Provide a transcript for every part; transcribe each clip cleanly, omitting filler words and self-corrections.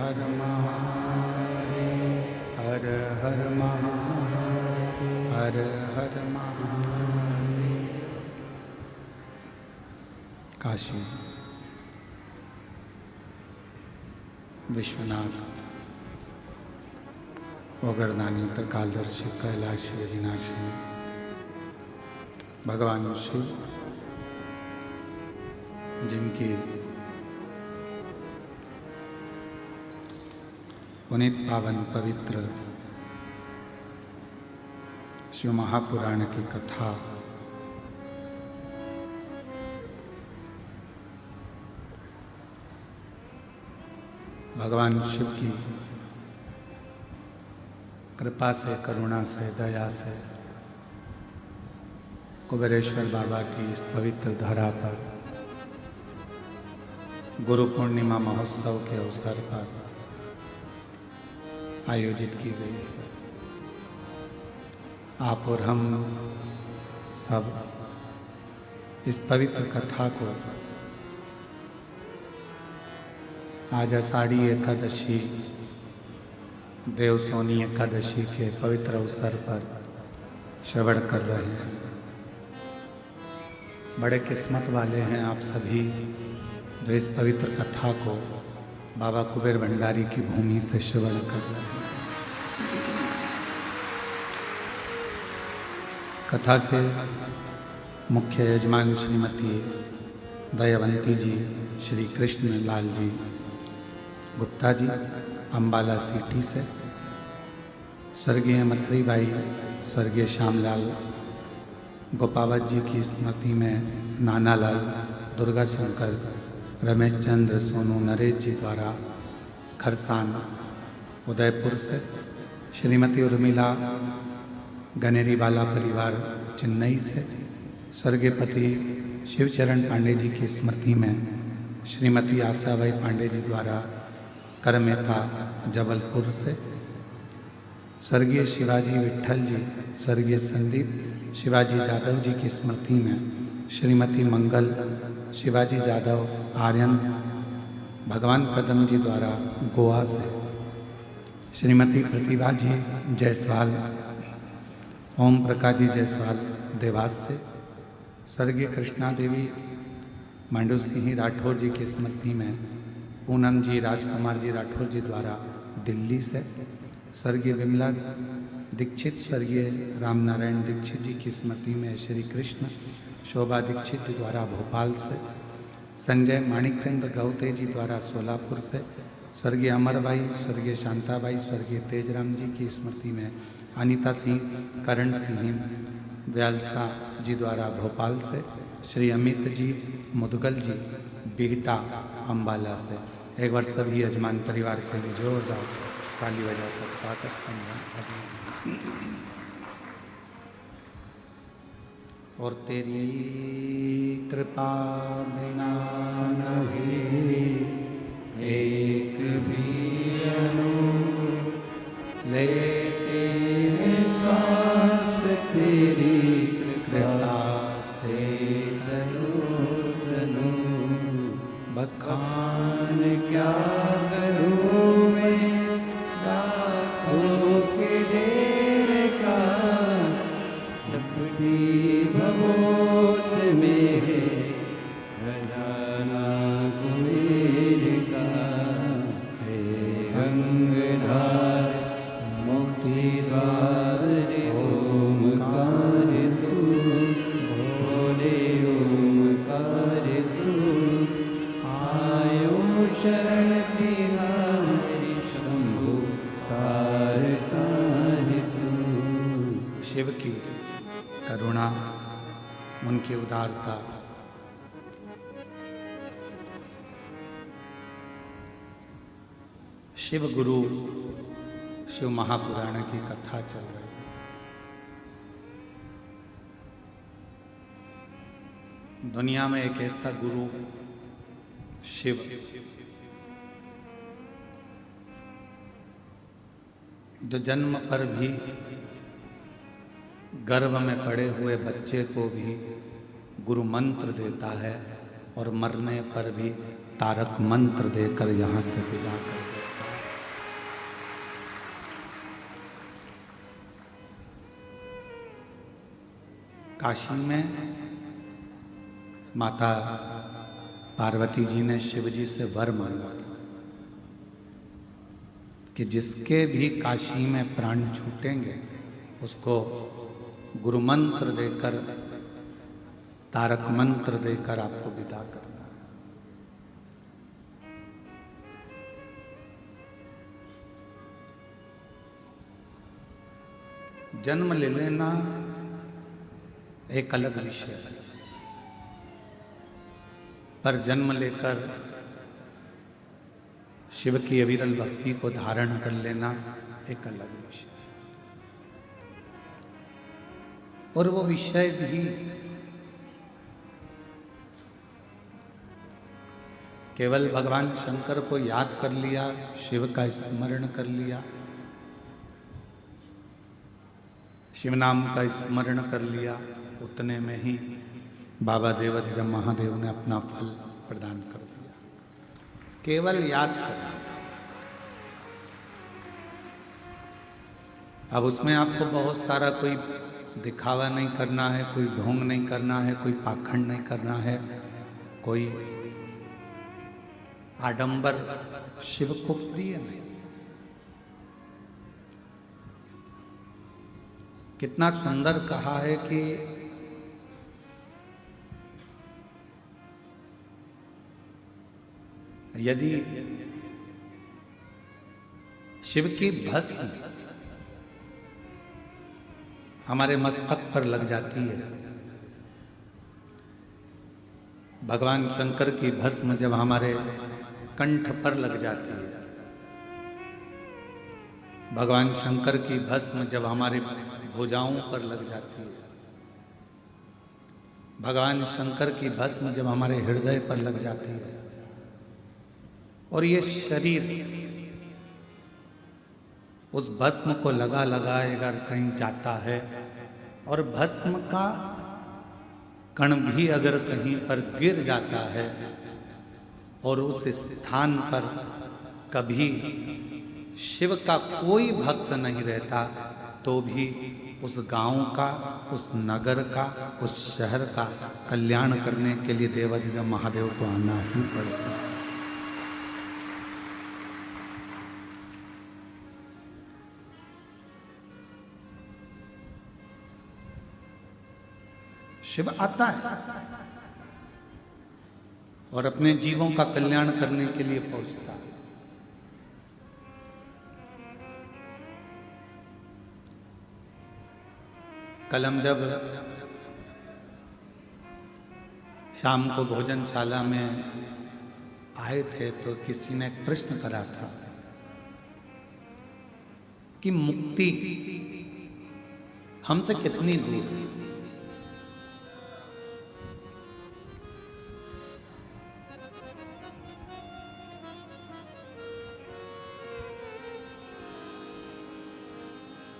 हर महादेव, हर हर महादेव, हर हर महादेव। काशी विश्वनाथ वगरदानी त्रिकालदर्शी कैलाशी विनाशी भगवान शिव, जिनकी पुनीत पावन पवित्र शिव महापुराण की कथा भगवान शिव की कृपा से, करुणा से, दया से कुबेरेश्वर बाबा की इस पवित्र धरा पर गुरु पूर्णिमा महोत्सव के अवसर पर आयोजित की गई है। आप और हम सब इस पवित्र कथा को आज आषाढ़ी एकादशी, देवसोनी एकादशी के पवित्र अवसर पर श्रवण कर रहे हैं। बड़े किस्मत वाले हैं आप सभी जो इस पवित्र कथा को बाबा कुबेर भंडारी की भूमि से श्रवण कर रहे हैं। कथा के मुख्य यजमान श्रीमती दयावंती जी, श्री कृष्ण लाल जी गुप्ता जी अम्बाला सिटी से, स्वर्गीय मथुरी बाई, स्वर्गीय श्यामलाल गोपावत जी की स्मृति में नानालाल, दुर्गा शंकर, रमेश चंद्र, सोनू, नरेश जी द्वारा खरसान उदयपुर से, श्रीमती उर्मिला गनेरी वाला परिवार चेन्नई से, स्वर्गीय पति शिवचरण पांडे जी की स्मृति में श्रीमती आशाबाई पांडे जी द्वारा करमेता जबलपुर से, स्वर्गीय शिवाजी विट्ठल जी, स्वर्गीय संदीप शिवाजी जादव जी की स्मृति में श्रीमती मंगल शिवाजी जादव आर्यन भगवान कदम जी द्वारा गोवा से, श्रीमती प्रतिभा जी जायसवाल, ओम प्रकाश जी जायसवाल देवास से, स्वर्गीय कृष्णा देवी मांडू सिंह राठौर जी की स्मृति में पूनम जी राजकुमार जी राठौर जी द्वारा दिल्ली से, स्वर्गीय विमला दीक्षित, स्वर्गीय रामनारायण दीक्षित जी की स्मृति में श्री कृष्ण शोभा दीक्षित जी द्वारा भोपाल से, संजय माणिकचंद गौते जी द्वारा सोलापुर से, स्वर्गीय अमरबाई, स्वर्गीय शांताबाई, स्वर्गीय तेजराम जी की स्मृति में अनीता सिंह करण सिंह व्यालसा जी द्वारा भोपाल से, श्री अमित जी मुदगल जी बिहटा अम्बाला से। एक बार सभी यजमान परिवार के लिए जोरदार ताली बजाकर स्वागत करना। और तेरी कृपा बिना नहीं एक भी अणु लेते हैं श्वास, तेरी कृपा से तनु तनु बखान क्या करूं मैं लाखों के ढेर का, चपटी भगोत में है खजाना कुबेर का। हे गंगाधर मुक्ति द्वार ओमकार तू, बोले ओमकार तू, आयो शरण तिहारी शंभु तार तार तू। शिव की करुणा, उनकी उदारता, शिव गुरु शिव महापुराण की कथा चल रही है। दुनिया में एक ऐसा गुरु शिव जो जन्म पर भी गर्भ में पड़े हुए बच्चे को भी गुरु मंत्र देता है और मरने पर भी तारक मंत्र देकर यहाँ से विदा कर देता है। काशी में माता पार्वती जी ने शिव जी से वर मांगा था कि जिसके भी काशी में प्राण छूटेंगे उसको गुरु मंत्र देकर, तारक मंत्र देकर आपको विदा करना है। जन्म ले लेना एक अलग विषय है, पर जन्म लेकर शिव की अविरल भक्ति को धारण कर लेना एक अलग विषय है। और वो विषय भी केवल भगवान शंकर को याद कर लिया, शिव का स्मरण कर लिया, शिव नाम का स्मरण कर लिया, उतने में ही बाबा देवाधिदेव महादेव ने अपना फल प्रदान कर दिया। केवल याद करना। अब उसमें आपको बहुत सारा कोई दिखावा नहीं करना है, कोई ढोंग नहीं करना है, कोई पाखंड नहीं करना है, कोई आडंबर शिव को प्रिय नहीं। कितना सुंदर कहा है कि यदि शिव की भस्म हमारे मस्तक पर लग जाती है, भगवान शंकर की भस्म जब हमारे कंठ पर लग जाती है, भगवान शंकर की भस्म जब हमारे भुजाओं पर लग जाती है, भगवान शंकर की भस्म जब हमारे हृदय पर लग जाती है, और ये शरीर उस भस्म को लगा अगर कहीं जाता है, और भस्म का कण भी अगर कहीं पर गिर जाता है और उस स्थान पर कभी शिव का कोई भक्त नहीं रहता, तो भी उस गांव का, उस नगर का, उस शहर का कल्याण करने के लिए देवाधिदेव महादेव को आना ही पड़ेगा। शिव आता है और अपने जीवों का कल्याण करने के लिए पहुंचता है। कल हम जब शाम को भोजनशाला में आए थे तो किसी ने एक प्रश्न करा था कि मुक्ति हमसे कितनी दूर है।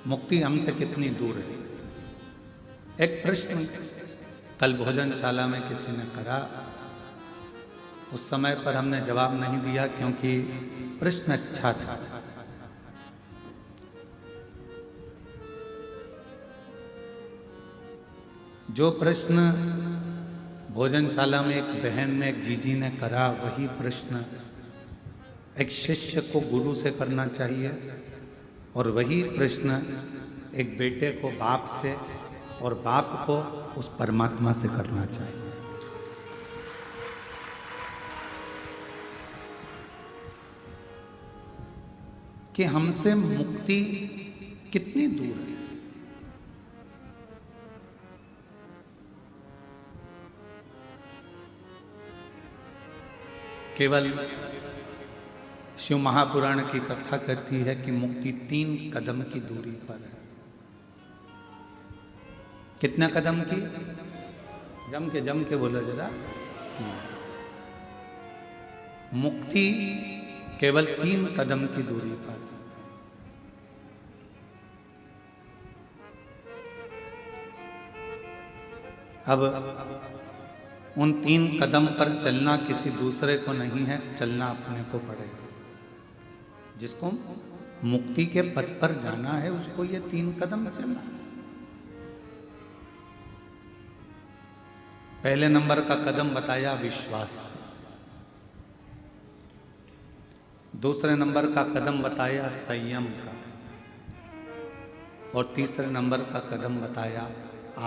मुक्ति हमसे कितनी दूर है, एक प्रश्न कल भोजनशाला में किसी ने करा। उस समय पर हमने जवाब नहीं दिया क्योंकि प्रश्न अच्छा था। जो प्रश्न भोजनशाला में एक बहन ने, एक जीजी ने करा, वही प्रश्न एक शिष्य को गुरु से करना चाहिए, और वही प्रश्न एक बेटे को बाप से और बाप को उस परमात्मा से करना चाहिए। कि हमसे मुक्ति कितनी दूर है। केवल शिव महापुराण की कथा कहती है कि मुक्ति 3 कदम की दूरी पर है। कितना कदम की? जम के बोलो जरा। मुक्ति केवल 3 कदम की दूरी पर। अब उन 3 कदम पर चलना किसी दूसरे को नहीं है, चलना अपने को पड़ेगा। जिसको मुक्ति के पथ पर जाना है उसको ये 3 कदम चलना। पहले नंबर का कदम बताया विश्वास, दूसरे नंबर का कदम बताया संयम का, और तीसरे नंबर का कदम बताया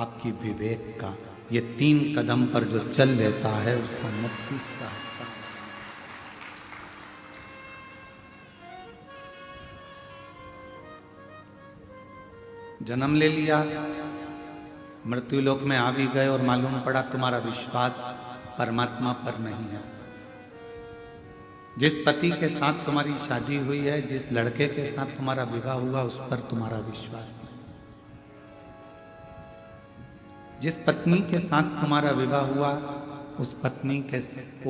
आपकी विवेक का। ये 3 कदम पर जो चल लेता है उसको मुक्ति सहजता है। जन्म ले लिया, मृत्यु लोक में आ भी गए और मालूम पड़ा तुम्हारा विश्वास परमात्मा पर नहीं है। जिस पति के साथ तुम्हारी शादी हुई है, जिस लड़के के साथ तुम्हारा विवाह हुआ, उस पर तुम्हारा विश्वास नहीं। जिस पत्नी के साथ तुम्हारा विवाह हुआ, उस पत्नी के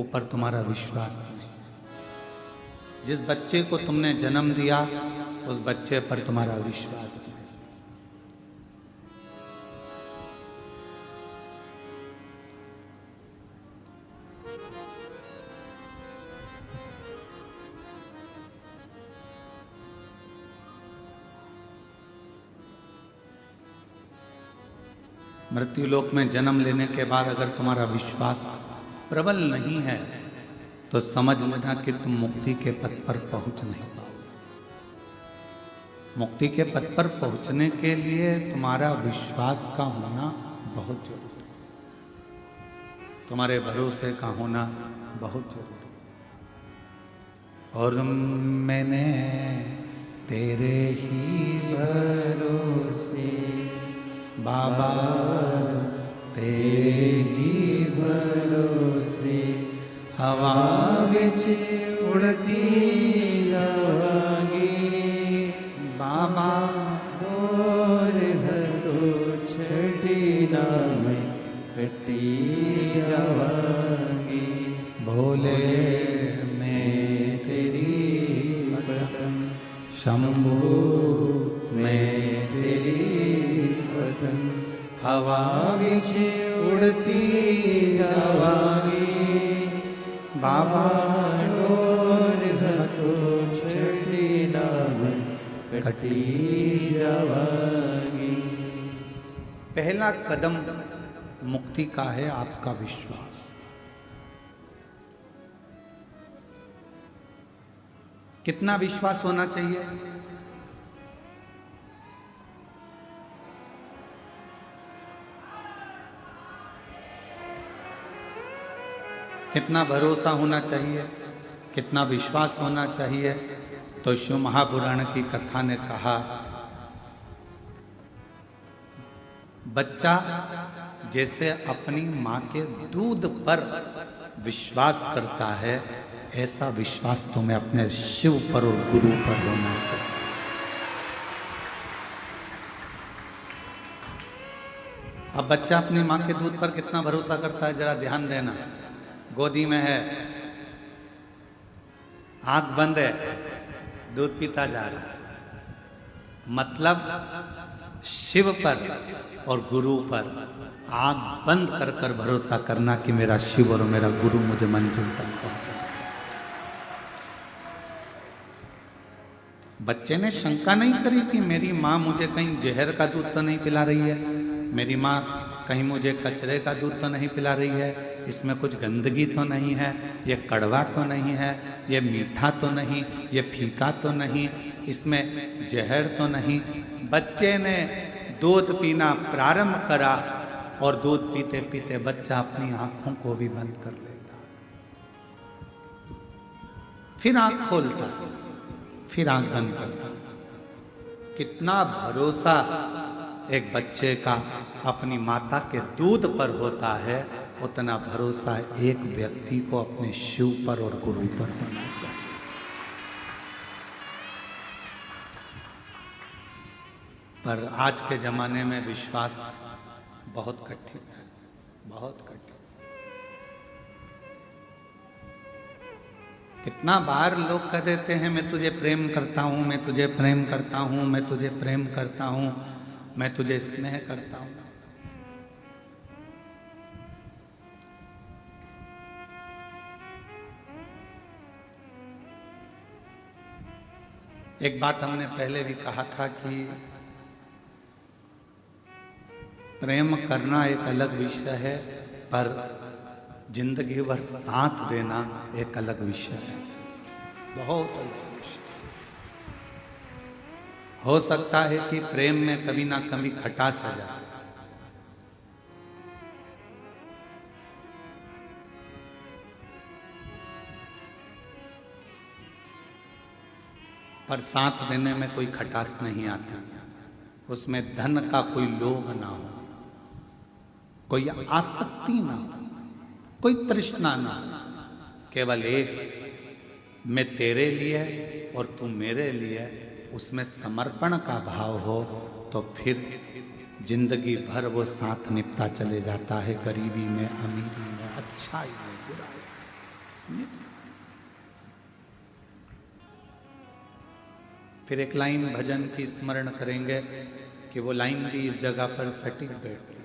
ऊपर तुम्हारा विश्वास नहीं। जिस बच्चे को तुमने जन्म दिया, उस बच्चे पर तुम्हारा विश्वास नहीं। मृत्यु लोक में जन्म लेने के बाद अगर तुम्हारा विश्वास प्रबल नहीं है तो समझ लेना कि तुम मुक्ति के पथ पर पहुंच नहीं पाओगे। मुक्ति के पथ पर पहुंचने के लिए तुम्हारा विश्वास का होना बहुत जरूरी है, तुम्हारे भरोसे का होना बहुत जरूरी है। और मैंने तेरे ही भरोसे बाबा, तेरे ही भरोसे हवा बिच उड़ती जावांगी बाबा, और तो छड़ी नाम कटी जावांगी। भोले मैं तेरी पदम, शंभू मैं तेरी पदम, हवा बिच उड़ती जावांगी बाबा, और तो छड़ी नाम कटी जावांगी। पहला कदम मुक्ति का है आपका विश्वास। कितना विश्वास होना चाहिए? कितना भरोसा होना चाहिए, कितना विश्वास होना चाहिए? तो शिव महापुराण की कथा ने कहा, बच्चा जैसे अपनी मां के दूध पर विश्वास करता है, ऐसा विश्वास तुम्हें अपने शिव पर और गुरु पर होना चाहिए। अब बच्चा अपनी मां के दूध पर कितना भरोसा करता है, जरा ध्यान देना। गोदी में है, आंख बंद है, दूध पीता जा रहा है, मतलब शिव पर और गुरु पर आंख बंद कर कर भरोसा करना कि मेरा शिव और मेरा गुरु मुझे मंजिल तक पहुंचा। बच्चे ने शंका नहीं करी कि मेरी माँ मुझे कहीं जहर का दूध तो नहीं पिला रही है, मेरी माँ कहीं मुझे कचरे का दूध तो नहीं पिला रही है, इसमें कुछ गंदगी तो नहीं है, ये कड़वा तो नहीं है, ये मीठा तो नहीं, ये फीका तो नहीं, इसमें जहर तो नहीं। बच्चे ने दूध पीना प्रारंभ करा और दूध पीते पीते बच्चा अपनी आंखों को भी बंद कर लेता, फिर आंख खोलता, फिर आंख बंद करता। कितना भरोसा एक बच्चे का अपनी माता के दूध पर होता है, उतना भरोसा एक व्यक्ति को अपने शिव पर और गुरु पर होना चाहिए। पर आज के जमाने में विश्वास बहुत कठिन है, बहुत कठिन। कितना बार लोग कह देते हैं मैं तुझे प्रेम करता हूं, मैं तुझे प्रेम करता हूं, मैं तुझे प्रेम करता हूं, मैं तुझे स्नेह करता हूं। एक बात हमने पहले भी कहा था कि प्रेम करना एक अलग विषय है पर जिंदगी भर साथ देना एक अलग विषय है, बहुत अलग विषय। हो सकता है कि प्रेम में कभी ना कभी खटास आ जाए, पर साथ देने में कोई खटास नहीं आती। उसमें धन का कोई लोभ ना हो, कोई आसक्ति ना हो, कोई तृष्णा ना हो, केवल एक मैं तेरे लिए और तू मेरे लिए, उसमें समर्पण का भाव हो तो फिर जिंदगी भर वो साथ निपटा चले जाता है, गरीबी में, अमीरी में, अच्छाई में, बुराई में। फिर एक लाइन भजन की स्मरण करेंगे कि वो लाइन भी इस जगह पर सटीक बैठती है।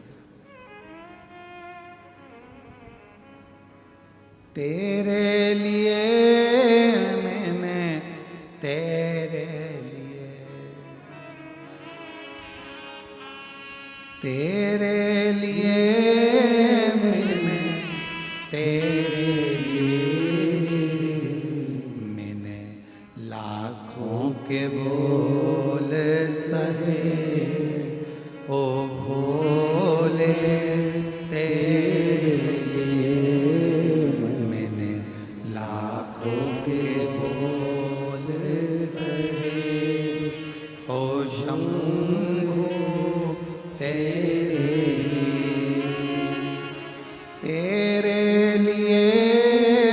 तेरे लिए मैंने, तेरे लिए, तेरे लिए मैंने, तेरे के बोल सहे ओ भोले, तेरे लिए मैंने लाखों के बोल सहे ओ शंभू, तेरे लिए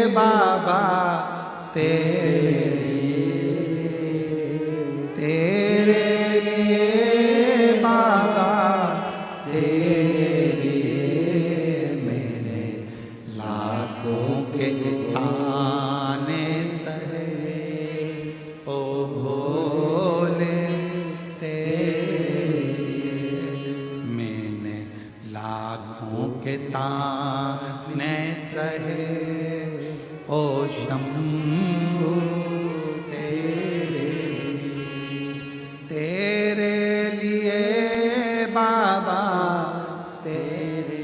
बाबा, ताने सहे ओ शंभू, तेरे लिए बाबा, तेरे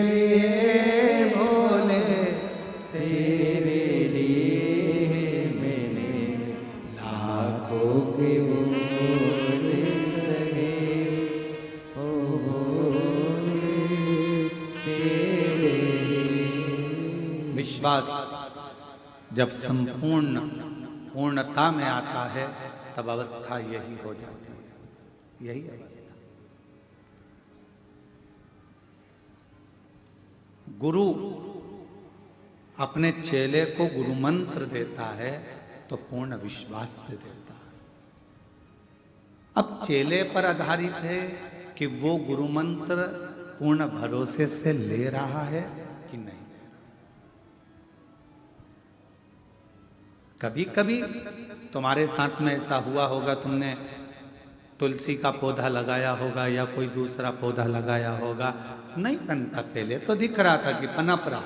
लिए भोले, तेरे लिए मैंने लाखों के विश्वास जब संपूर्ण पूर्णता में आता है तब अवस्था यही हो जाती है, यही अवस्था। गुरु अपने चेले को गुरु मंत्र देता है तो पूर्ण विश्वास से देता है। अब चेले पर आधारित है कि वो गुरु मंत्र पूर्ण भरोसे से ले रहा है कि नहीं। कभी कभी तुम्हारे साथ में ऐसा हुआ होगा, तुमने तुलसी का पौधा लगाया होगा या कोई दूसरा पौधा लगाया होगा, नहीं पनता। पहले तो दिख रहा था कि पनप रहा,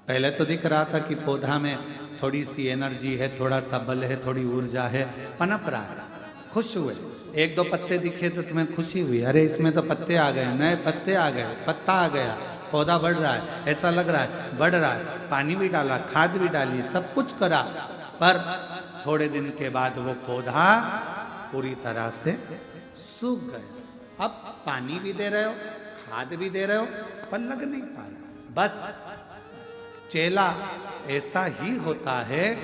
पहले तो दिख रहा था कि पौधा में थोड़ी सी एनर्जी है, थोड़ा सा बल है, थोड़ी ऊर्जा है, पनप रहा है। खुश हुए, एक दो पत्ते दिखे तो तुम्हें खुशी हुई, अरे इसमें तो पत्ते आ गए, नए पत्ते आ गए, पत्ता आ गया, पौधा बढ़ रहा है, ऐसा लग रहा है बढ़ रहा है। पानी भी डाला, खाद भी डाली, सब कुछ करा, पर थोड़े दिन के बाद वो पौधा पूरी तरह से सूख गया। अब पानी भी दे रहे हो, खाद भी दे रहे हो, पर लग नहीं पा रहा। बस चेला ऐसा ही होता है,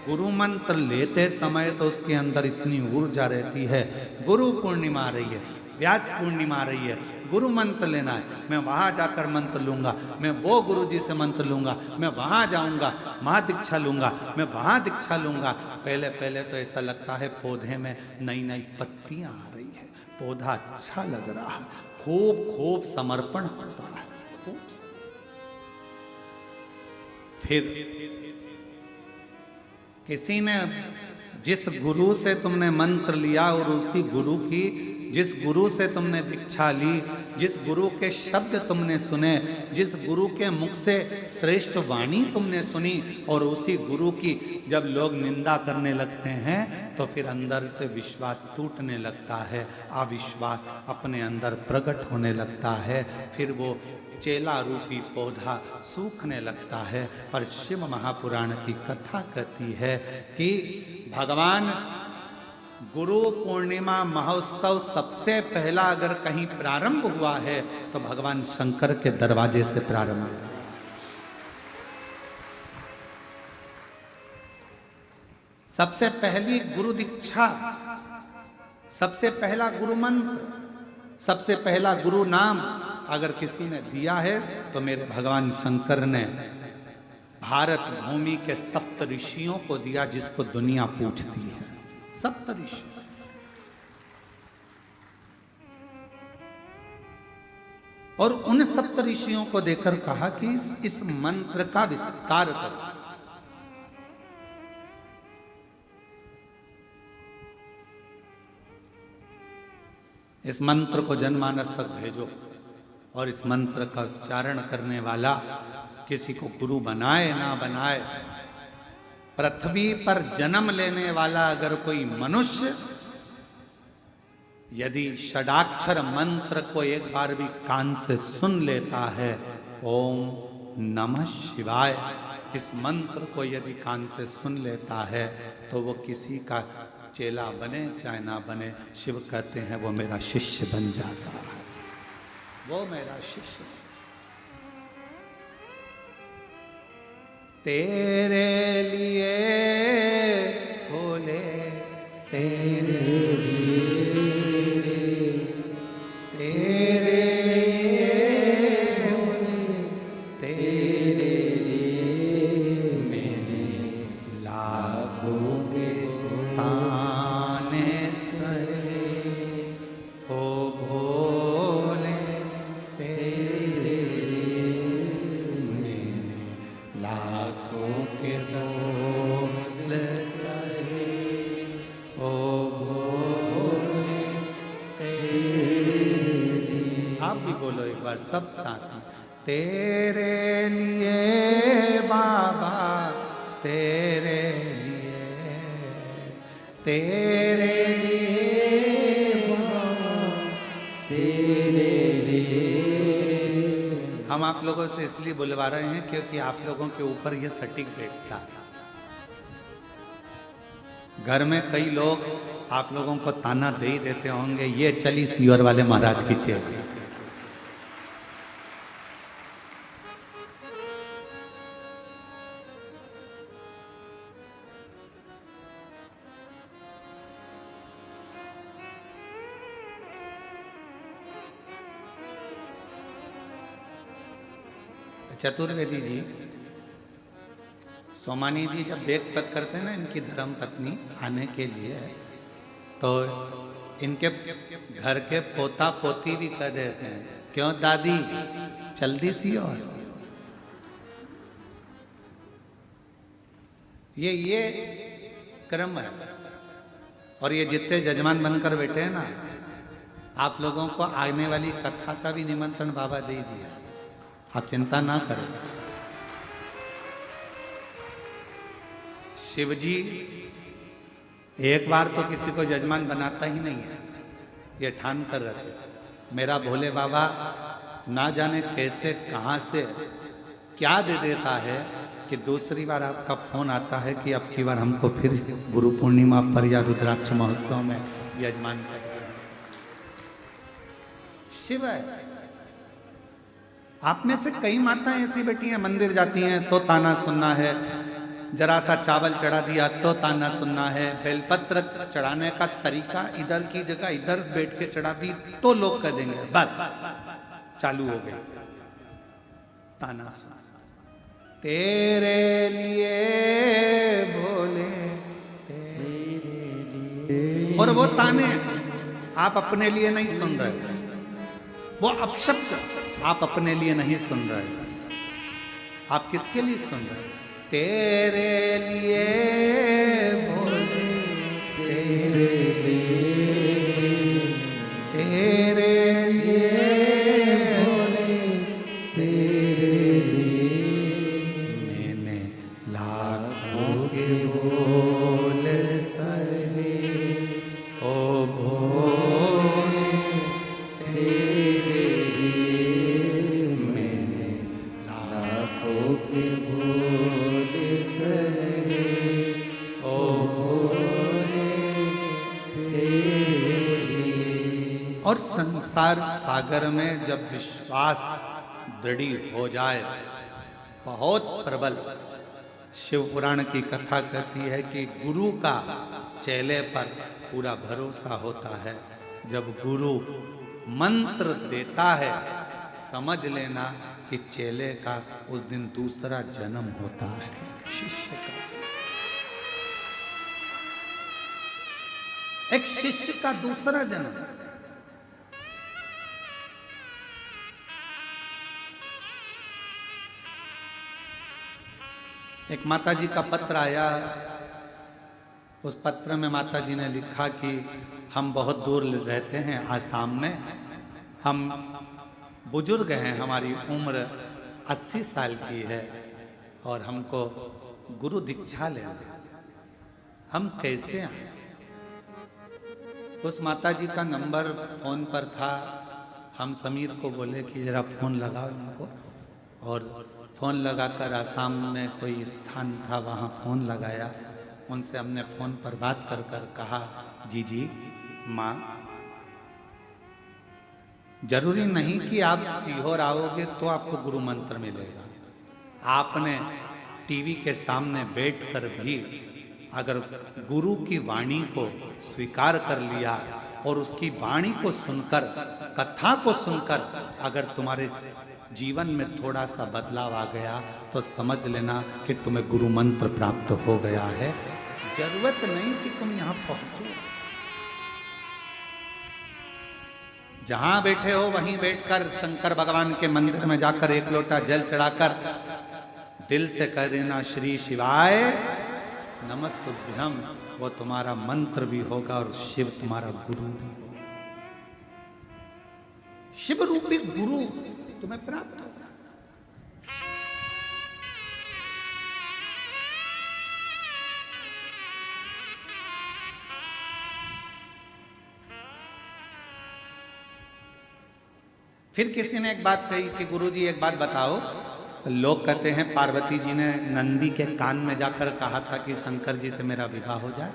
गुरु मंत्र लेते समय तो उसके अंदर इतनी ऊर्जा रहती है। गुरु पूर्णिमा आ रही है, व्यास पूर्णिमा आ रही है, गुरु मंत्र लेना है, मैं वहां जाकर मंत्र लूंगा, मैं वो गुरु जी से मंत्र लूंगा, मैं वहां जाऊंगा, मां दीक्षा लूंगा, मैं वहां दीक्षा लूंगा। पहले पहले तो ऐसा लगता है पौधे में नई नई पत्तियां आ रही है, पौधा अच्छा लग रहा है, खूब खूब समर्पण होता है, खूब। फिर किसी ने, जिस गुरु से तुमने मंत्र लिया और उसी गुरु की जिस गुरु से तुमने दीक्षा ली, जिस गुरु के शब्द तुमने सुने, जिस गुरु के मुख से श्रेष्ठ वाणी तुमने सुनी, और उसी गुरु की जब लोग निंदा करने लगते हैं तो फिर अंदर से विश्वास टूटने लगता है, अविश्वास अपने अंदर प्रकट होने लगता है, फिर वो चेला रूपी पौधा सूखने लगता है। और शिव महापुराण की कथा कहती है कि भगवान गुरु पूर्णिमा महोत्सव सबसे पहला अगर कहीं प्रारंभ हुआ है तो भगवान शंकर के दरवाजे से प्रारंभ हुआ। सबसे पहली गुरु दीक्षा, सबसे पहला गुरु मंत्र, सबसे पहला गुरु नाम अगर किसी ने दिया है तो मेरे भगवान शंकर ने भारत भूमि के सप्त ऋषियों को दिया, जिसको दुनिया पूछती है। सप्त ऋषि, और उन सप्त ऋषियों को देकर कहा कि इस मंत्र का विस्तार करो। इस मंत्र को जनमानस तक भेजो, और इस मंत्र का उच्चारण करने वाला किसी को गुरु बनाए ना बनाए, पृथ्वी पर जन्म लेने वाला अगर कोई मनुष्य यदि षडाक्षर मंत्र को एक बार भी कान से सुन लेता है, ओम नमः शिवाय, इस मंत्र को यदि कान से सुन लेता है तो वो किसी का चेला बने चाहे ना बने, शिव कहते हैं वो मेरा शिष्य बन जाता है, वो मेरा शिष्य। तेरे लिए भोले, तेरे लिए, तेरे लिए भोले, तेरे लिए मैंने लाखों के ताने सहे, ओ भोले तेरे लिए मैंने लाखों के बोल सहे, ओ भोले तेरे लिए। आप भी बोलो एक बार सब साथ में, तेरे लिए बाबा, तेरे लिए, तेरे लिए बाबा, तेरे लिए। हम आप लोगों से इसलिए बुलवा रहे हैं क्योंकि आप लोगों के ऊपर ये सटीक बैठता है। घर में कई लोग आप लोगों को ताना दे ही देते होंगे, ये चली सीवर वाले महाराज की चेत। चतुर्वेदी जी, सोमानी जी जब बैग पैक करते हैं ना इनकी धर्म पत्नी आने के लिए, तो इनके घर के पोता पोती भी कह देते हैं, क्यों दादी चल दी सी। और ये क्रम है। और ये जितने जजमान बनकर बैठे हैं ना, आप लोगों को आने वाली कथा का भी निमंत्रण बाबा दे दिया, आप चिंता ना करें। शिवजी एक बार तो किसी को जजमान बनाता ही नहीं है, ये ठान कर रखे। मेरा भोले बाबा ना जाने कैसे कहां से क्या दे देता है कि दूसरी बार आपका फोन आता है कि अब की बार हमको फिर गुरु पूर्णिमा पर या रुद्राक्ष महोत्सव में यजमान कर। शिव है। आप में से कई माताएं ऐसी बैठी हैं, मंदिर जाती हैं तो ताना सुनना है, जरा सा चावल चढ़ा दिया तो ताना सुनना है, बेलपत्र चढ़ाने का तरीका इधर की जगह इधर बैठ के चढ़ा दी तो लोग कह देंगे बस चालू हो गया ताना सुना। तेरे लिए भोले, तेरे लिए। और वो ताने आप अपने लिए नहीं सुन रहे, वो अपशब्द आप अपने लिए नहीं सुन रहे, आप किसके लिए सुन रहे? तेरे लिए भोले, तेरे लिए के बोल सहे ओ भोले तेरे मैंने लाखों के बोल सहे ओ भोले तेरे। और संसार सागर में जब विश्वास दृढ़ हो जाए बहुत प्रबल, शिव पुराण की कथा कहती है कि गुरु का चेले पर पूरा भरोसा होता है। जब गुरु मंत्र देता है समझ लेना कि चेले का उस दिन दूसरा जन्म होता है, शिष्य का। एक शिष्य का दूसरा जन्म। एक माताजी का पत्र आया, उस पत्र में माताजी ने लिखा कि हम बहुत दूर रहते हैं आसाम में, हम बुजुर्ग हैं, हमारी उम्र 80 साल की है और हमको गुरु दीक्षा लेना, हम कैसे आए। उस माताजी का नंबर फोन पर था। हम समीर को बोले कि जरा फोन लगाओ इनको, और फ़ोन लगाकर आसाम में कोई स्थान था वहाँ फ़ोन लगाया। उनसे हमने फ़ोन पर बात कर कर कहा, जी माँ, जरूरी नहीं कि आप सीहोर आओगे तो आपको गुरु मंत्र मिलेगा। आपने टीवी के सामने बैठकर भी अगर गुरु की वाणी को स्वीकार कर लिया और उसकी वाणी को सुनकर, कथा को सुनकर अगर तुम्हारे जीवन में थोड़ा सा बदलाव आ गया तो समझ लेना कि तुम्हें गुरु मंत्र प्राप्त हो गया है। जरूरत नहीं कि तुम यहां पहुंचो, जहां बैठे हो वहीं बैठकर शंकर भगवान के मंदिर में जाकर एक लोटा जल चढ़ाकर दिल से कह देना श्री शिवाय नमस्तुभ्यम, वो तुम्हारा मंत्र भी होगा और शिव तुम्हारा गुरु भी होगा। शिव रूपी गुरु तुम्हें प्राप्त होगा। फिर किसी ने एक बात कही कि गुरुजी एक बात बताओ, लोग कहते हैं पार्वती जी ने नंदी के कान में जाकर कहा था कि शंकर जी से मेरा विवाह हो जाए।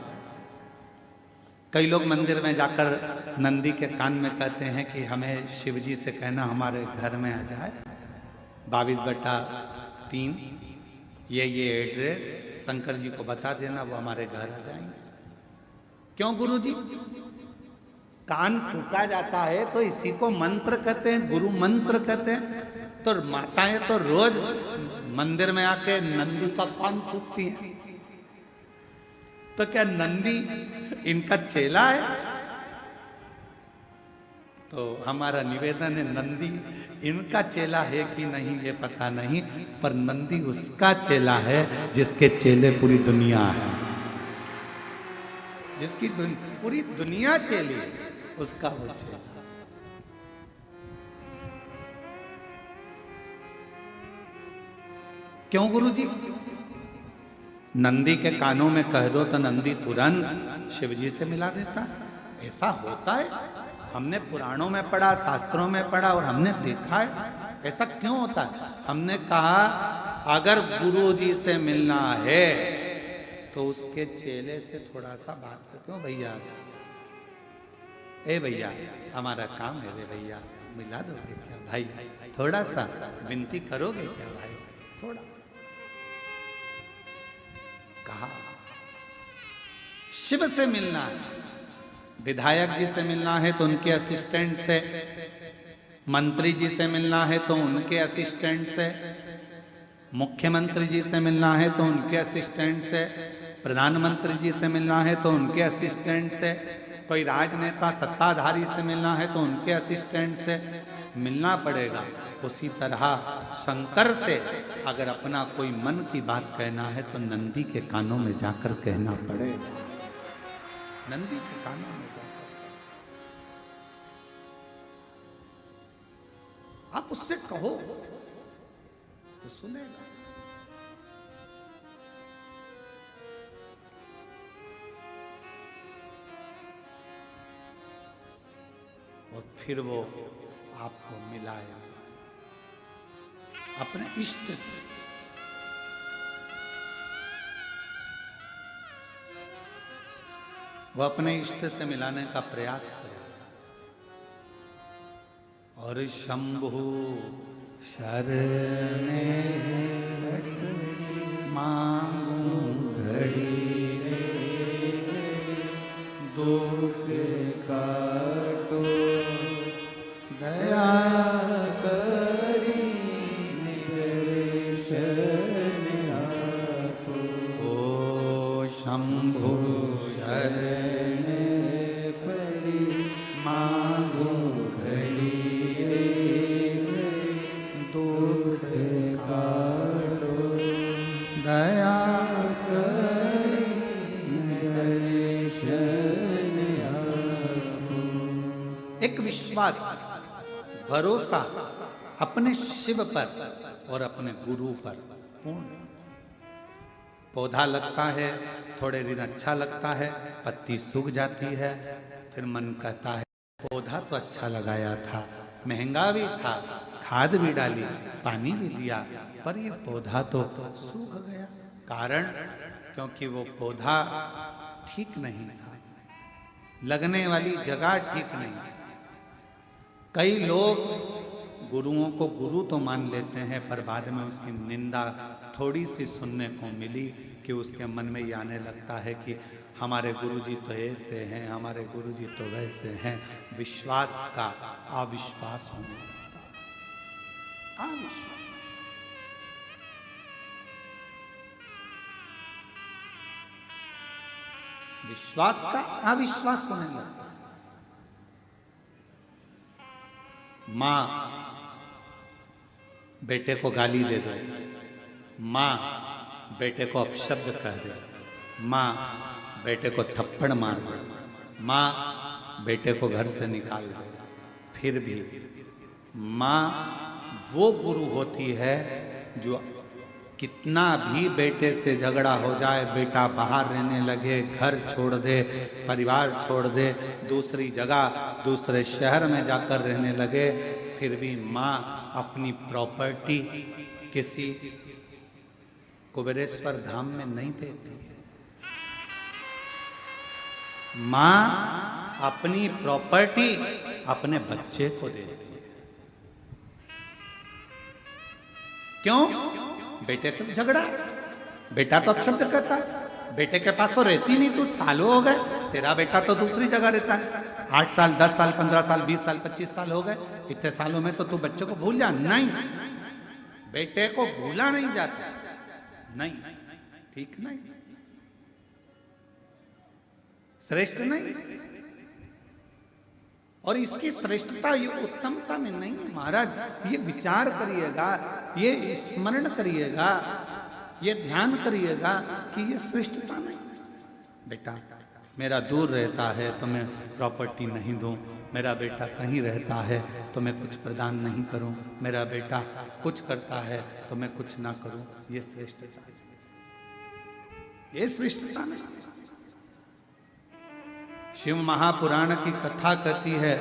कई लोग मंदिर में जाकर नंदी के कान में कहते हैं कि हमें शिव जी से कहना हमारे घर में आ जाए, 22/3 ये एड्रेस शंकर जी को बता देना, वो हमारे घर आ जाएंगे। क्यों गुरुजी? कान फूका जाता है तो इसी को मंत्र कहते हैं, गुरु मंत्र कहते हैं। तो माताएं तो रोज मंदिर में आके नंदी का कान फूकती हैं, तो क्या नंदी इनका चेला है? तो हमारा निवेदन है, नंदी इनका चेला है कि नहीं ये पता नहीं, पर नंदी उसका चेला है जिसके चेले पूरी दुनिया है, जिसकी पूरी दुनिया चेली है, उसका वो चेला। क्यों गुरुजी? नंदी के कानों में कह दो तो नंदी तुरंत शिव जी से मिला देता है। ऐसा होता है, हमने पुराणों में पढ़ा, शास्त्रों में पढ़ा और हमने देखा है। ऐसा क्यों होता है? हमने कहा अगर गुरु जी से मिलना है तो उसके चेले से थोड़ा सा बात कर। क्यों भैया, ए भैया हमारा काम है, रे भैया मिला दोगे क्या भाई? थोड़ा सा विनती करोगे क्या भाई? थोड़ा कहा। शिव से मिलना है, विधायक जी से मिलना है तो उनके असिस्टेंट से, मंत्री जी से मिलना है तो उनके असिस्टेंट से, मुख्यमंत्री जी से मिलना है तो उनके असिस्टेंट से, प्रधानमंत्री जी से मिलना है तो उनके असिस्टेंट से, कोई राजनेता सत्ताधारी से मिलना है तो उनके असिस्टेंट से मिलना पड़ेगा। उसी तरह शंकर से अगर अपना कोई मन की बात कहना है तो नंदी के कानों में जाकर कहना पड़ेगा। नंदी के कानों में जाकर आप उससे कहो तो सुनेगा। और फिर वो आपको मिलाएगा अपने इष्ट से। वो अपने इष्ट से मिलाने का प्रयास करेगा। और शंभु शरणे मांगू घड़ी रे दुख काटो दया करी निर्दर्शन आपो। ओ शंभु शरण पड़ी मांगू घड़ी रे दुख काटो दया करी निर्दर्शन आपो। एक विश्वास, भरोसा अपने शिव पर और अपने गुरु पर पूर्ण। पौधा लगता है, थोड़े दिन अच्छा लगता है, पत्ती सूख जाती है, फिर मन कहता है पौधा तो अच्छा लगाया था, महंगा भी था, खाद भी डाली, पानी भी दिया, पर ये पौधा तो सूख गया। कारण क्योंकि वो पौधा ठीक नहीं था, लगने वाली जगह ठीक नहीं थी। कई लोग गुरुओं को गुरु तो मान लेते हैं, पर बाद में उसकी निंदा थोड़ी सी सुनने को मिली कि उसके मन में ये आने लगता है कि हमारे गुरुजी तो ऐसे हैं, हमारे गुरुजी तो वैसे हैं। विश्वास का अविश्वास होने लगता है। अविश्वास, विश्वास का अविश्वास होने लगता है। मां बेटे को गाली दे दे, मां बेटे को अपशब्द कह दे, मां बेटे को थप्पड़ मार दे, मां बेटे को घर से निकाल दे, फिर भी मां वो गुरु होती है जो कितना भी बेटे से झगड़ा हो जाए, बेटा बाहर रहने लगे, घर छोड़ दे, परिवार छोड़ दे, दूसरी जगह दूसरे शहर में जाकर रहने लगे, फिर भी माँ अपनी प्रॉपर्टी किसी कुबेरेश्वर धाम में नहीं देती है। माँ अपनी प्रॉपर्टी अपने बच्चे को देती है। क्यों? बेटे से झगड़ा, बेटा तो अपशब्द करता है, बेटे के पास तो रहती नहीं, तू सालों हो गए, तेरा बेटा तो दूसरी जगह रहता है, 8 साल 10 साल 15 साल 20 साल 25 साल हो गए, इतने सालों में तो तू बच्चे को भूल जा। नहीं, बेटे को भूला नहीं जाता, नहीं, ठीक नहीं, श्रेष्ठ नहीं। और इसकी श्रेष्ठता ये उत्तमता में नहीं है महाराज। ये विचार करिएगा, ये स्मरण करिएगा, ये ध्यान करिएगा कि ये श्रेष्ठता नहीं। बेटा मेरा दूर रहता है तो मैं प्रॉपर्टी नहीं दूं, मेरा बेटा कहीं रहता है तो मैं कुछ प्रदान नहीं करूं, मेरा बेटा कुछ करता है तो मैं कुछ ना करूं, ये श्रेष्ठता, ये श्रेष्ठता नहीं। शिव महापुराण की कथा कहती है,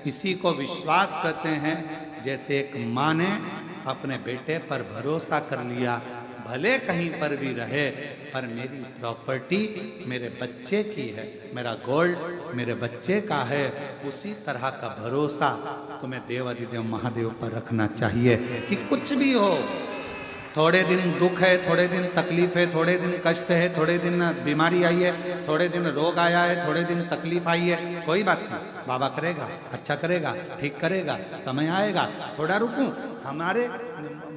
इसी को विश्वास कहते हैं। जैसे एक माँ ने अपने बेटे पर भरोसा कर लिया, भले कहीं पर भी रहे, पर मेरी प्रॉपर्टी मेरे बच्चे की है, मेरा गोल्ड मेरे बच्चे का है, उसी तरह का भरोसा तुम्हें देवाधिदेव महादेव पर रखना चाहिए कि कुछ भी हो, थोड़े दिन दुख है, थोड़े दिन तकलीफ है, थोड़े दिन कष्ट है, थोड़े दिन बीमारी आई है, थोड़े दिन रोग आया है, थोड़े दिन तकलीफ आई है, कोई बात नहीं, बाबा करेगा, अच्छा करेगा, ठीक करेगा, समय आएगा, थोड़ा रुकूं। हमारे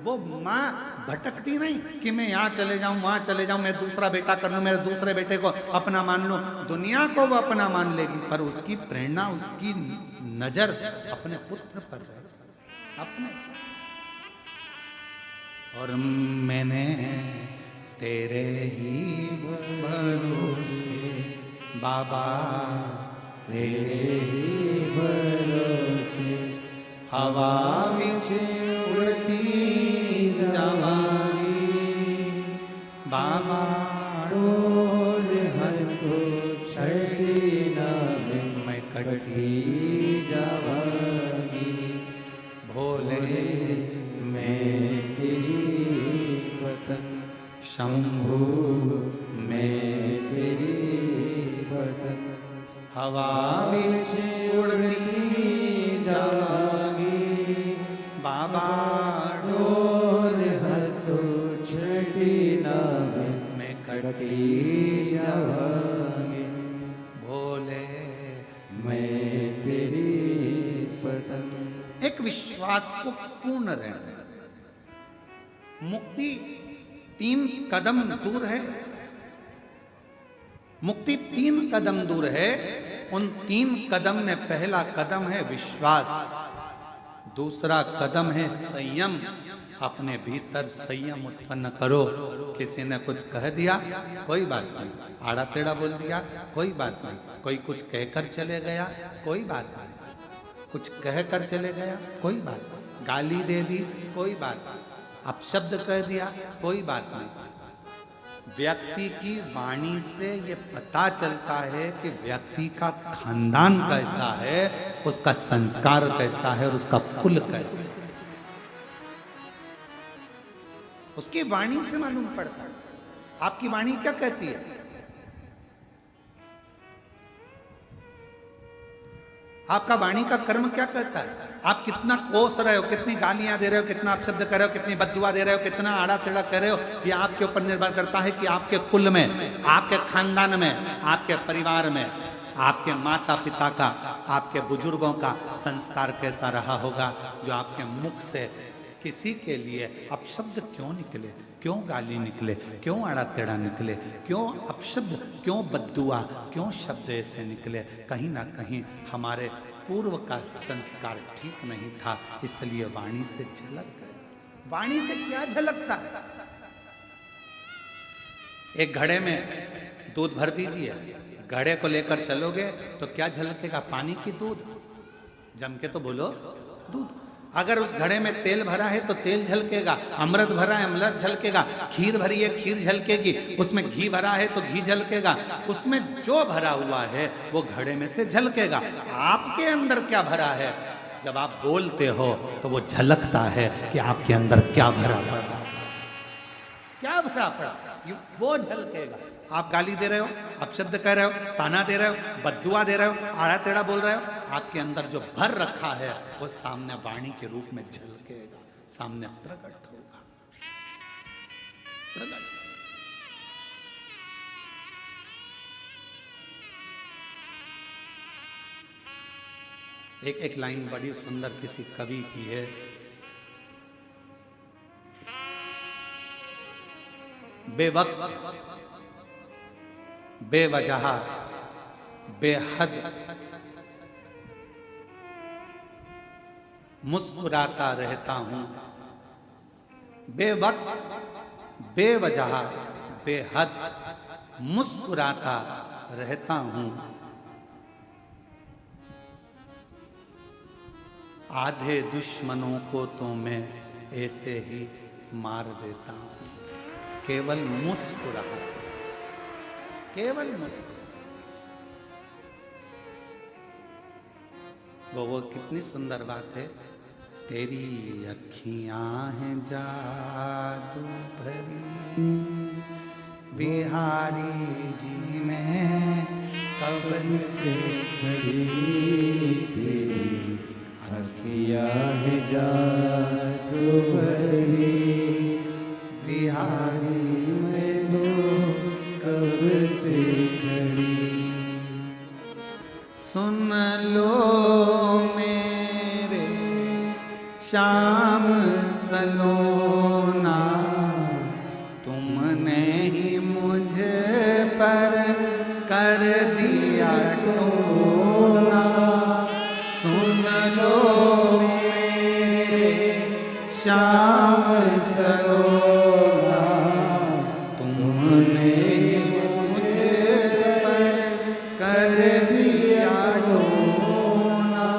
वो माँ भटकती नहीं कि मैं यहाँ चले जाऊँ, वहाँ चले जाऊँ, मैं दूसरा बेटा कर लूँ, मेरे दूसरे बेटे को अपना मान लूँ। दुनिया को वो अपना मान लेगी, पर उसकी प्रेरणा, उसकी नजर अपने पुत्र पर रहेगी, अपने। और मैंने तेरे ही भरोसे बाबा, तेरे ही भरोसे हवा विच उड़ती जवानी, बाबा डोल हर तो छड़ी ना मैं कटी जवानी। शंभु मैं तेरी बदन हवा बिच उड़ती जागी बाबा डोर हथो छड़ी नावे मैं कटी जागी भोले मैं तेरी बदन। एक विश्वास को पूर्ण रहना। मुक्ति 3 कदम दूर है। मुक्ति 3 कदम दूर है। उन 3 कदम में पहला कदम है विश्वास, दूसरा कदम है संयम। अपने भीतर संयम उत्पन्न करो। किसी ने कुछ कह दिया कोई बात नहीं, आड़ा टेढ़ा बोल दिया कोई बात नहीं, कोई कुछ कहकर चले गया कोई बात नहीं, कुछ कहकर चले गया कोई बात नहीं, गाली दे दी कोई बात नहीं, अपशब्द कह दिया कोई बात नहीं। व्यक्ति की वाणी से ये पता चलता है कि व्यक्ति का खानदान कैसा है, उसका संस्कार कैसा है और उसका कुल कैसा है। उसकी वाणी से मालूम पड़ता है। आपकी वाणी क्या कहती है? आपका वाणी का कर्म क्या कहता है? आप कितना कोस रहे हो, कितनी गालियां दे रहे हो, कितना अपशब्द कर रहे हो, कितनी बद्दुआ दे रहे हो, कितना आड़ा टेढ़ा कर रहे हो, ये आपके ऊपर निर्भर करता है कि आपके कुल में, आपके खानदान में, आपके परिवार में, आपके माता पिता का, आपके बुजुर्गों का संस्कार कैसा रहा होगा। जो आपके मुख से किसी के लिए अपशब्द क्यों निकले, क्यों गाली निकले, क्यों आड़ा टेढ़ा निकले, क्यों अपशब्द, क्यों बद्दुआ, क्यों शब्द ऐसे निकले, कहीं ना कहीं हमारे पूर्व का संस्कार ठीक नहीं था, इसलिए वाणी से झलक गए। वाणी से क्या झलकता है? एक घड़े में दूध भर दीजिए, घड़े को लेकर चलोगे तो क्या झलकेगा? पानी की दूध। जम के तो बोलो दूध। अगर उस घड़े में तेल भरा है तो तेल झलकेगा, अमृत भरा है अमृत झलकेगा, खीर भरी है खीर झलकेगी, उसमें घी भरा है तो घी झलकेगा, उसमें जो भरा हुआ है वो घड़े में से झलकेगा। आपके अंदर क्या भरा है? जब आप बोलते हो तो वो झलकता है कि आपके अंदर क्या भरा पड़ा, क्या भरा पड़ा, वो झलकेगा। आप गाली दे रहे हो, अपशब्द कह रहे हो, ताना दे रहे हो, बद्दुआ दे रहे हो, आड़ा टेढ़ा बोल रहे हो, आपके अंदर जो भर रखा है वो सामने वाणी के रूप में झलकेगा, सामने प्रकट होगा। प्रकट। एक लाइन बड़ी सुंदर किसी कवि की है। बेवक्त बेवजह बेहद मुस्कुराता रहता हूं, बेवक्त बेवजह बेहद मुस्कुराता रहता हूं, आधे दुश्मनों को तो मैं ऐसे ही मार देता हूं। केवल मुस्कुराता, केवल मुस्कुरा। वो कितनी सुंदर बात है। तेरी अखियां हैं जादू भरी, बिहारी जी में कब से खड़ी, तेरी अखियां हैं जादू भरी, बिहारी में तो कब से खड़ी। सुन लो मेरे श्याम सलोना, तुमने ही मुझ पर कर दिया टोना। सुन लो मेरे श्याम सलोना, तुमने मुझ पर कर दिया टोना,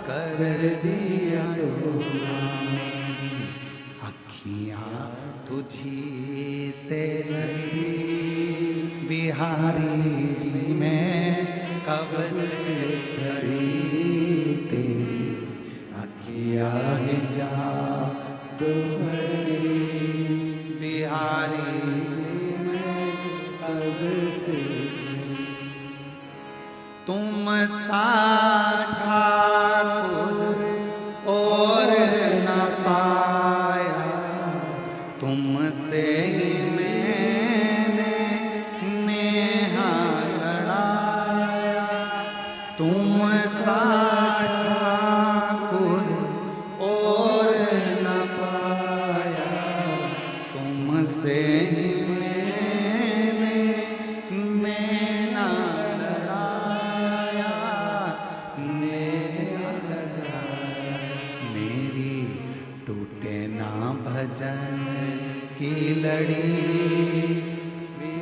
कर दिया टोना। अखियां तुझी से लगी, बिहारी जी में कब से खड़ी, तेरी अखियां जादू भरी, बिहारी तुम सा ठाकुर और न पाया, तुमसे ही मैंने नेहा लड़ाया। तुम सा ठाकुर और न पाया, तुमसे ही मैंने नेहा लड़ाया, नेहा लड़ाया। मेरी टूटे ना भजन की लड़ी,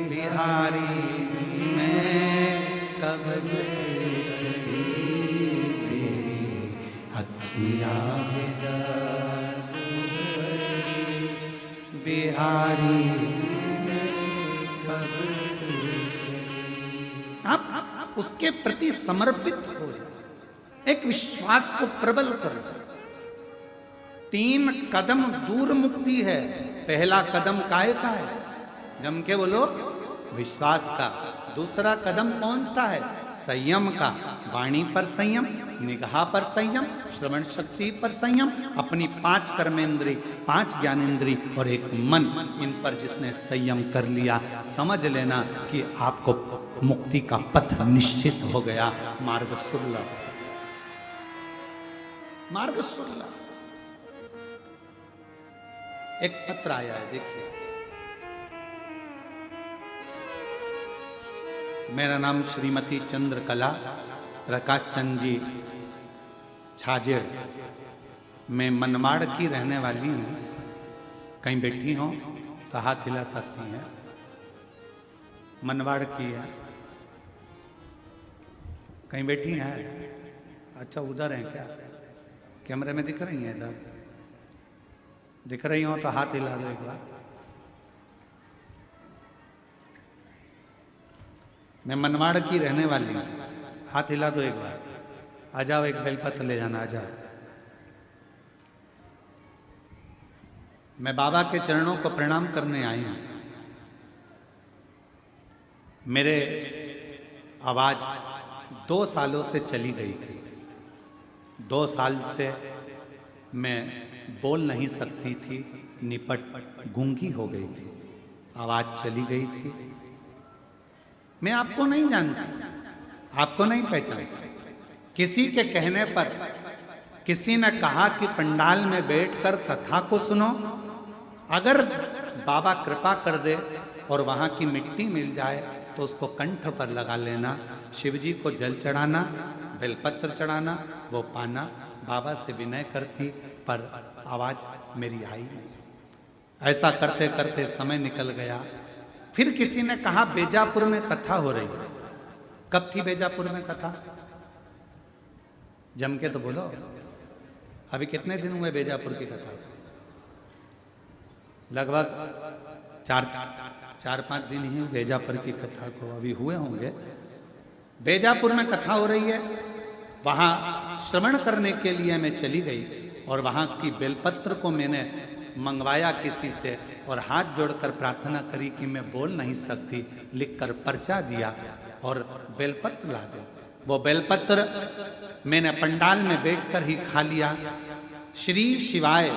बिहारी जी मैं कब से खड़ी, मेरी अखियाँ भिजा बिहारी जी मैं कब से खड़ी। आप उसके प्रति समर्पित हो जाए, एक विश्वास को प्रबल कर। 3 कदम दूर मुक्ति है। पहला कदम काय का है? जम के बोलो, विश्वास का। दूसरा कदम कौन सा है? संयम का। वाणी पर संयम, निगाह पर संयम, श्रवण शक्ति पर संयम, अपनी 5 कर्मेंद्री, 5 ज्ञानेंद्री और एक मन, इन पर जिसने संयम कर लिया, समझ लेना कि आपको मुक्ति का पथ निश्चित हो गया। मार्ग सुलभ, मार्ग सुलभ। एक पत्र आया है, देखिए। मेरा नाम श्रीमती चंद्रकला प्रकाश चंद जी छाजेड़, मैं मनमाड़ की रहने वाली हूँ। कहीं बैठी हो तो हाथ हिला सकती हैं। मनमाड़ की है। कहीं बैठी हैं? अच्छा, उधर हैं क्या? कैमरे में दिख रही हैं? इधर दिख रही हो तो हाथ हिला दो एक बार। मैं मनमाड़ की रहने वाली हूँ, हाथ हिला दो एक बार। आ जाओ, एक बेलपत्र ले जाना, आ जाओ। मैं बाबा के चरणों को प्रणाम करने आई हूँ। मेरे आवाज 2 सालों से चली गई थी। 2 साल से मैं बोल नहीं सकती थी, निपट गूंगी हो गई थी, आवाज चली गई थी। मैं आपको नहीं जानती, आपको नहीं पहचानती। किसी के कहने पर किसी ने कहा कि पंडाल में बैठकर कथा को सुनो। अगर बाबा कृपा कर दे और वहां की मिट्टी मिल जाए तो उसको कंठ पर लगा लेना, शिव जी को जल चढ़ाना, बेलपत्र चढ़ाना, वो पाना। बाबा से विनय करती, पर आवाज मेरी आई नहीं। ऐसा करते करते समय निकल गया। फिर किसी ने कहा बेजापुर में कथा हो रही है। कब थी बेजापुर में कथा? जम के तो बोलो। अभी कितने दिन हुए बेजापुर की कथा? लगभग 4-5 दिन ही बेजापुर की कथा को अभी हुए होंगे। बेजापुर में कथा हो रही है। वहां श्रवण करने के लिए मैं चली गई और वहां की बेलपत्र को मैंने मंगवाया किसी से और हाथ जोड़कर प्रार्थना करी कि मैं बोल नहीं सकती, लिखकर पर्चा दिया और बेलपत्र ला दो। वो बेलपत्र मैंने पंडाल में बैठकर ही खा लिया। श्री शिवाय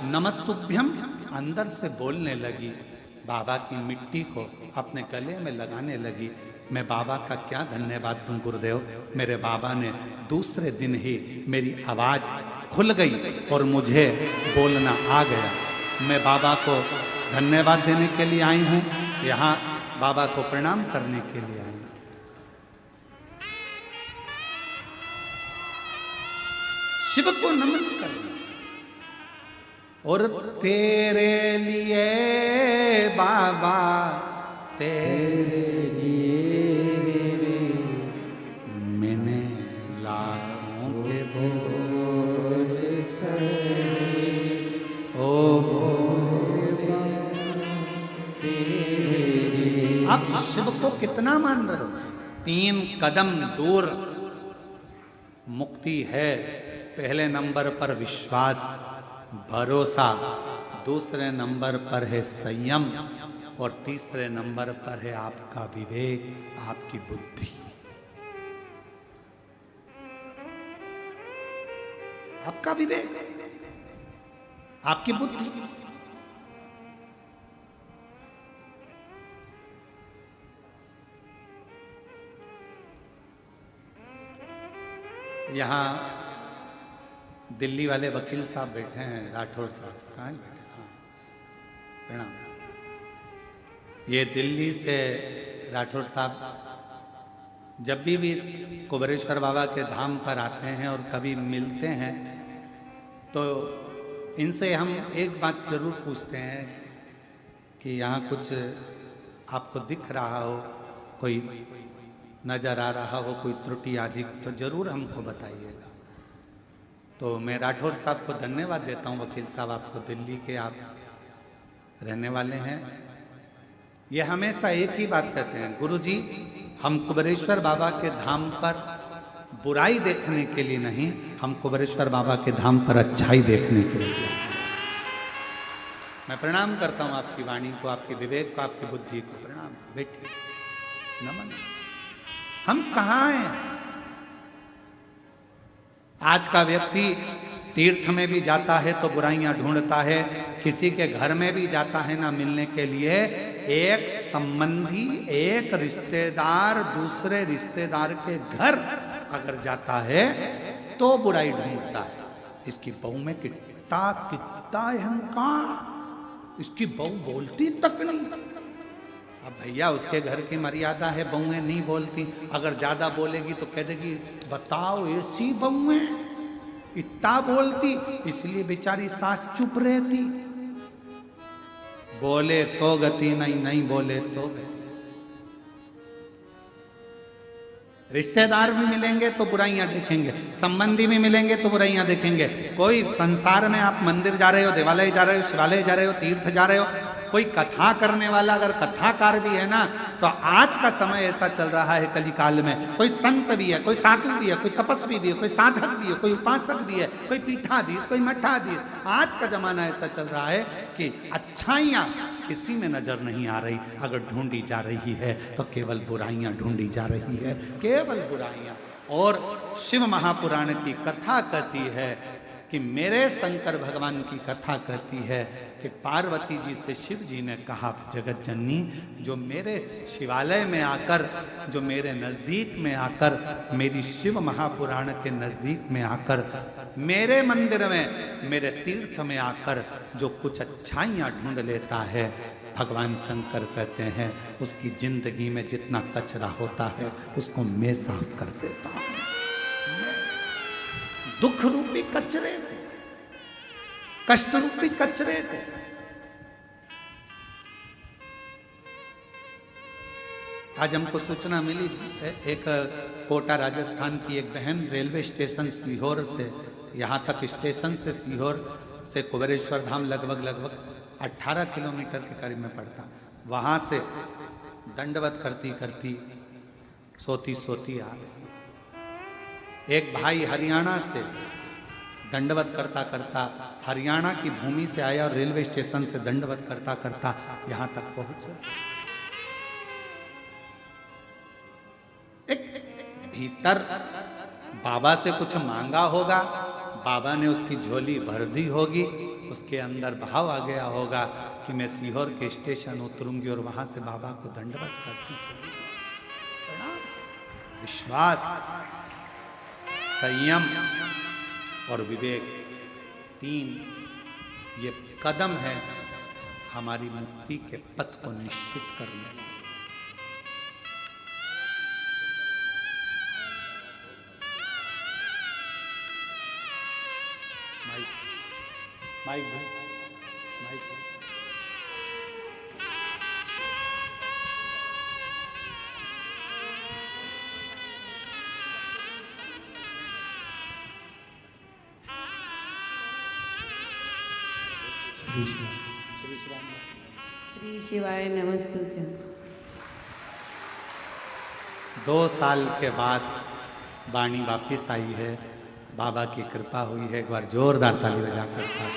नमस्तुभ्यम अंदर से बोलने लगी। बाबा की मिट्टी को अपने गले में लगाने लगी। मैं बाबा का क्या धन्यवाद दूं गुरुदेव। मेरे बाबा ने दूसरे दिन ही मेरी आवाज खुल गई और मुझे बोलना आ गया। मैं बाबा को धन्यवाद देने के लिए आई हूँ, यहाँ बाबा को प्रणाम करने के लिए आई हूँ। शिव को नमन करना। और तेरे लिए बाबा, तेरे लिए मैंने लाखों के बोल सहे, ओ बोले तेरे। आप शिव को कितना मान रहे हो? 3 कदम दूर मुक्ति है। पहले नंबर पर विश्वास, भरोसा, दूसरे नंबर पर है संयम और तीसरे नंबर पर है आपका विवेक, आपकी बुद्धि। आपका विवेक, आपकी बुद्धि। यहाँ दिल्ली वाले वकील साहब बैठे हैं, राठौर साहब कहाँ बैठे? हाँ, प्रणाम। ये दिल्ली से राठौर साहब जब भी कुबेरेश्वर बाबा के धाम पर आते हैं और कभी मिलते हैं तो इनसे हम एक बात जरूर पूछते हैं कि यहाँ कुछ आपको दिख रहा हो, कोई नज़र आ रहा हो, कोई त्रुटि आदि, तो ज़रूर हमको बताइएगा। तो मैं राठौर साहब को धन्यवाद देता हूँ। वकील साहब, आपको दिल्ली के आप रहने वाले हैं। ये हमेशा एक ही बात कहते हैं, गुरुजी हम कुबेरेश्वर बाबा के धाम पर बुराई देखने के लिए नहीं, हम कुबेरेश्वर बाबा के धाम पर अच्छाई देखने के लिए। मैं प्रणाम करता हूँ आपकी वाणी को, आपके विवेक को, आपकी बुद्धि को प्रणाम। बैठिए, नमन। हम कहाँ हैं? आज का व्यक्ति तीर्थ में भी जाता है तो बुराइयां ढूंढता है, किसी के घर में भी जाता है ना मिलने के लिए, एक संबंधी, एक रिश्तेदार दूसरे रिश्तेदार के घर अगर जाता है तो बुराई ढूंढता है। इसकी बहू में कितना कितना अहंकार, इसकी बहू बोलती तक नहीं। अब भैया उसके घर की मर्यादा है, बहुएं नहीं बोलती। अगर ज्यादा बोलेगी तो कह देगी बताओ ऐसी बहुएं इतना बोलती, इसलिए बेचारी सास चुप रहती। बोले तो गति नहीं, नहीं बोले तो गति। रिश्तेदार भी मिलेंगे तो बुराइयां देखेंगे, संबंधी भी मिलेंगे तो बुराइयां देखेंगे। कोई संसार में आप मंदिर जा रहे हो, देवालय जा रहे हो, शिवालय जा रहे हो, तीर्थ जा रहे हो, कोई कथा करने वाला अगर कथाकार भी है ना, तो आज का समय ऐसा चल रहा है कली काल में, कोई संत भी है, कोई साधु भी है, कोई तपस्वी भी है, कोई साधक भी है, कोई उपासक भी है, कोई पीठाधीश, कोई मठाधीश। आज का जमाना ऐसा चल रहा है कि अच्छाइयाँ किसी में नजर नहीं आ रही, अगर ढूंढी जा रही है तो केवल बुराइयां ढूंढी जा रही है, केवल बुराइयां। और शिव महापुराण की कथा कहती है कि मेरे शंकर भगवान की कथा कहती है कि पार्वती जी से शिव जी ने कहा, जगत जननी, जो मेरे शिवालय में आकर, जो मेरे नज़दीक में आकर, मेरी शिव महापुराण के नज़दीक में आकर, मेरे मंदिर में, मेरे तीर्थ में आकर जो कुछ अच्छाइयाँ ढूंढ लेता है, भगवान शंकर कहते हैं उसकी जिंदगी में जितना कचरा होता है उसको मैं साफ कर देता हूँ। दुख रूपी कचरे को, कष्ट रूपी कचरे को। आज हमको सूचना मिली, एक कोटा राजस्थान की एक बहन रेलवे स्टेशन सीहोर से, यहाँ तक स्टेशन से सीहोर से कुबेरेश्वर धाम लगभग 18 किलोमीटर के करीब में पड़ता, वहाँ से दंडवत करती करती सोती आ गई। एक भाई हरियाणा से दंडवत करता करता हरियाणा की भूमि से आया और रेलवे स्टेशन से दंडवत करता करता यहाँ तक पहुंचा। एक भीतर बाबा से कुछ मांगा होगा, बाबा ने उसकी झोली भर दी होगी, उसके अंदर भाव आ गया होगा कि मैं सीहोर के स्टेशन उतरूंगी और वहां से बाबा को दंडवत करती चली। विश्वास, संयम और विवेक, 3 ये कदम है हमारी मुक्ति के पथ को निश्चित करने में। माइक श्री शिवाय नमस्तुते। 2 साल के बाद वाणी वापिस आई है, बाबा की कृपा हुई है। एक बार जोरदार ताली बजाकर साथ।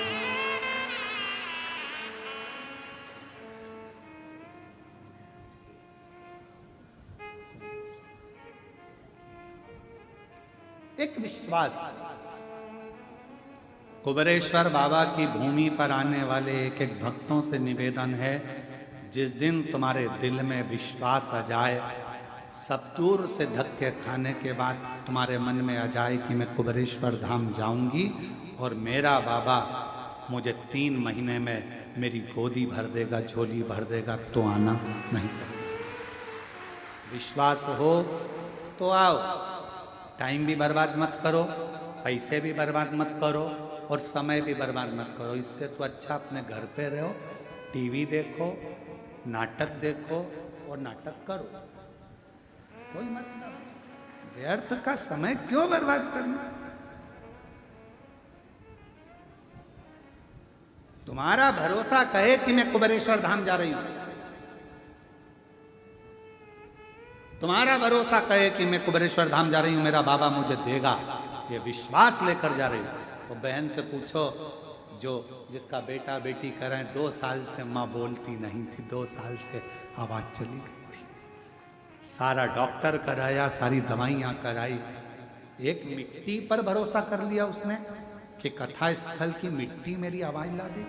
एक विश्वास, कुबेरेश्वर बाबा की भूमि पर आने वाले एक एक भक्तों से निवेदन है, जिस दिन तुम्हारे दिल में विश्वास आ जाए, सब दूर से धक्के खाने के बाद तुम्हारे मन में आ जाए कि मैं कुबेरेश्वर धाम जाऊंगी और मेरा बाबा मुझे 3 महीने में मेरी गोदी भर देगा, झोली भर देगा, तो आना नहीं। विश्वास हो तो आओ, टाइम भी बर्बाद मत करो, पैसे भी बर्बाद मत करो और समय भी बर्बाद मत करो। इससे तो अच्छा अपने घर पे रहो, टीवी देखो, नाटक देखो और नाटक करो, कोई मतलब व्यर्थ का समय क्यों बर्बाद करना। तुम्हारा भरोसा कहे कि मैं कुबेरेश्वर धाम जा रही हूं, तुम्हारा भरोसा कहे कि मैं कुबेरेश्वर धाम जा रही हूं, मेरा बाबा मुझे देगा, ये विश्वास लेकर जा रही हूं। तो बहन से पूछो जो जिसका बेटा बेटी कर रहे हैं, 2 साल से माँ बोलती नहीं थी, 2 साल से आवाज चली गई थी, सारा डॉक्टर कराया, सारी दवाइयां कराई, एक मिट्टी पर भरोसा कर लिया उसने कि कथा स्थल की मिट्टी मेरी आवाज ला दे।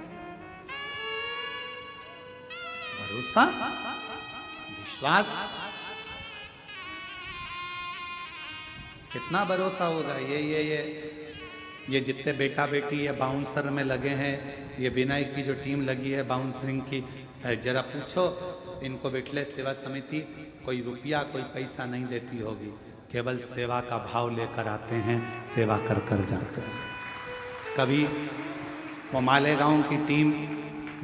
भरोसा, विश्वास, कितना भरोसा होगा। ये जितने बेटा बेटी ये बाउंसर में लगे हैं, ये विनय की जो टीम लगी है बाउंसरिंग की, जरा पूछो इनको बैठले सेवा समिति कोई रुपया कोई पैसा नहीं देती होगी, केवल सेवा का भाव लेकर आते हैं, सेवा कर कर जाते हैं। कभी वो मालेगांव की टीम,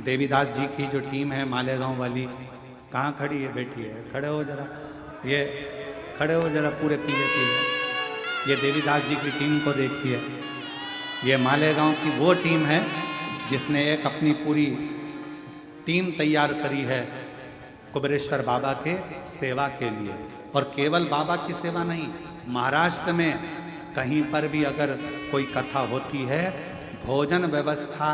देवीदास जी की जो टीम है मालेगांव वाली, कहाँ खड़ी है, बैठी है, खड़े हो जरा, ये खड़े हो जरा, पूरे पीले पीले, ये देवीदास जी की टीम को देखिए। ये मालेगांव की वो टीम है जिसने एक अपनी पूरी टीम तैयार करी है कुबेरेश्वर बाबा के सेवा के लिए। और केवल बाबा की सेवा नहीं, महाराष्ट्र में कहीं पर भी अगर कोई कथा होती है, भोजन व्यवस्था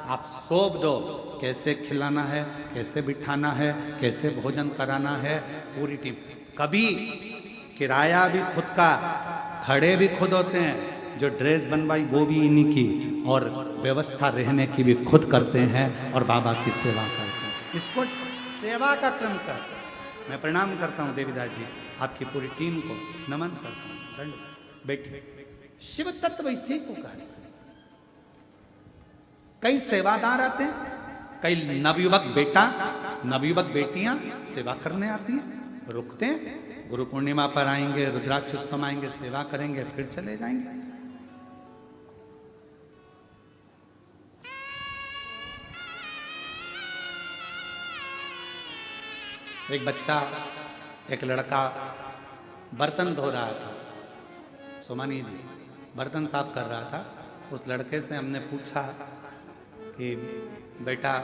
आप सौंप दो, कैसे खिलाना है, कैसे बिठाना है, कैसे भोजन कराना है, पूरी टीम। कभी किराया भी खुद का, खड़े भी खुद होते हैं, जो ड्रेस बनवाई वो भी इन्हीं की, और व्यवस्था रहने की भी खुद करते हैं और बाबा की सेवा करते हैं। इसको सेवा का क्रम कर। मैं प्रणाम करता हूँ देवीदास जी, आपकी पूरी टीम को नमन करता हूँ, दंड। बैठे, शिव तत्व इसी को कहते हैं। कई सेवादार आते हैं, कई नवयुवक बेटा नवयुवक बेटियां सेवा करने आती हैं, रुकते हैं, गुरु पूर्णिमा पर आएंगे, रुद्राक्ष उत्सव आएंगे, सेवा करेंगे, फिर चले जाएंगे। एक बच्चा, एक लड़का बर्तन धो रहा था, सोमानी जी बर्तन साफ कर रहा था। उस लड़के से हमने पूछा कि बेटा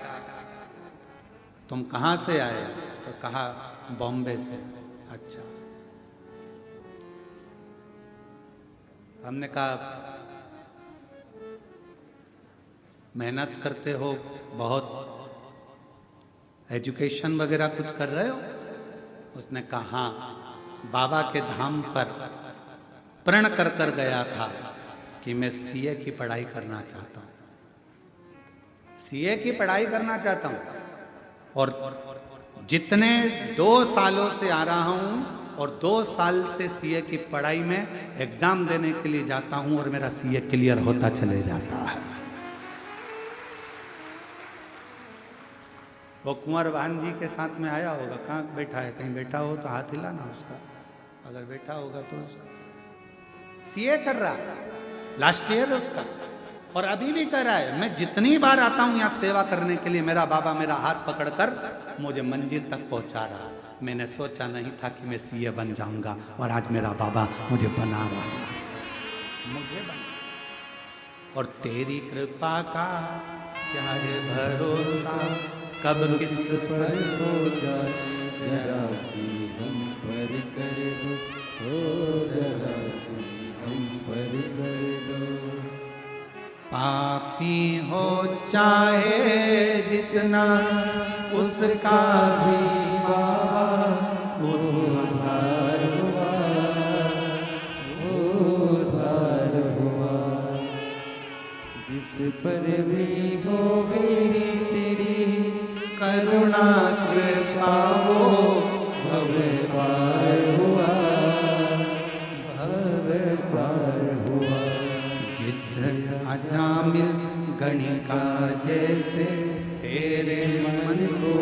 तुम कहाँ से आए, तो कहा बॉम्बे से। अच्छा। हमने कहा मेहनत करते हो बहुत, एजुकेशन वगैरह कुछ कर रहे हो? उसने कहा हाँ, बाबा के धाम पर प्रण कर कर गया था कि मैं सीए की पढ़ाई करना चाहता हूँ, सीए की पढ़ाई करना चाहता हूँ। और जितने 2 सालों से आ रहा हूँ और 2 साल से सीए की पढ़ाई में एग्जाम देने के लिए जाता हूँ और मेरा सीए क्लियर होता चले जाता है। वो कुंवर वाहन जी के साथ में आया होगा, कहाँ बैठा है, कहीं बैठा हो तो हाथ हिलाना उसका, अगर बैठा होगा तो। सीए कर रहा, लास्ट ईयर उसका, और अभी भी कर रहा है। मैं जितनी बार आता हूँ यहाँ सेवा करने के लिए, मेरा बाबा मेरा हाथ पकड़कर मुझे मंजिल तक पहुँचा रहा। मैंने सोचा नहीं था कि मैं सीए बन जाऊंगा, और आज मेरा बाबा मुझे बना रहा है, मुझे बना। और तेरी कृपा का क्या है भरोसा, कब किस पर हो जाए, जरा सी हम पर कर दो, ओ जरा सी हम पर कर दो। पापी हो चाहे जितना, उसका भी उद्धार हुआ, उद्धार हुआ। जिस कणिका जैसे तेरे मन को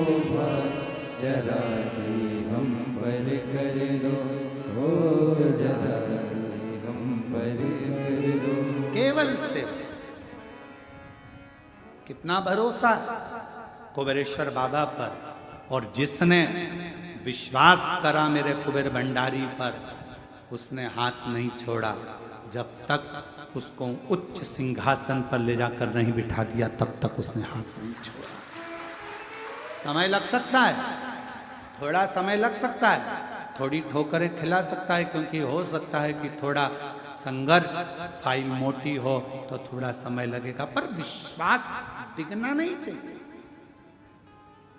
जरा सी हम पर कर दो, हो जरा सी हम पर कर दो। केवल से कितना भरोसा कुबेरेश्वर बाबा पर, और जिसने विश्वास करा मेरे कुबेर भंडारी पर, उसने हाथ नहीं छोड़ा जब तक उसको उच्च सिंहासन पर ले जाकर नहीं बिठा दिया, तब तक उसने हाथ नहीं छोड़ा। समय लग सकता है, थोड़ा समय लग सकता है, थोड़ी ठोकरें खिला सकता है, क्योंकि हो सकता है कि थोड़ा संघर्ष, फाइल मोटी हो तो थोड़ा समय लगेगा, पर विश्वास टिकना नहीं चाहिए।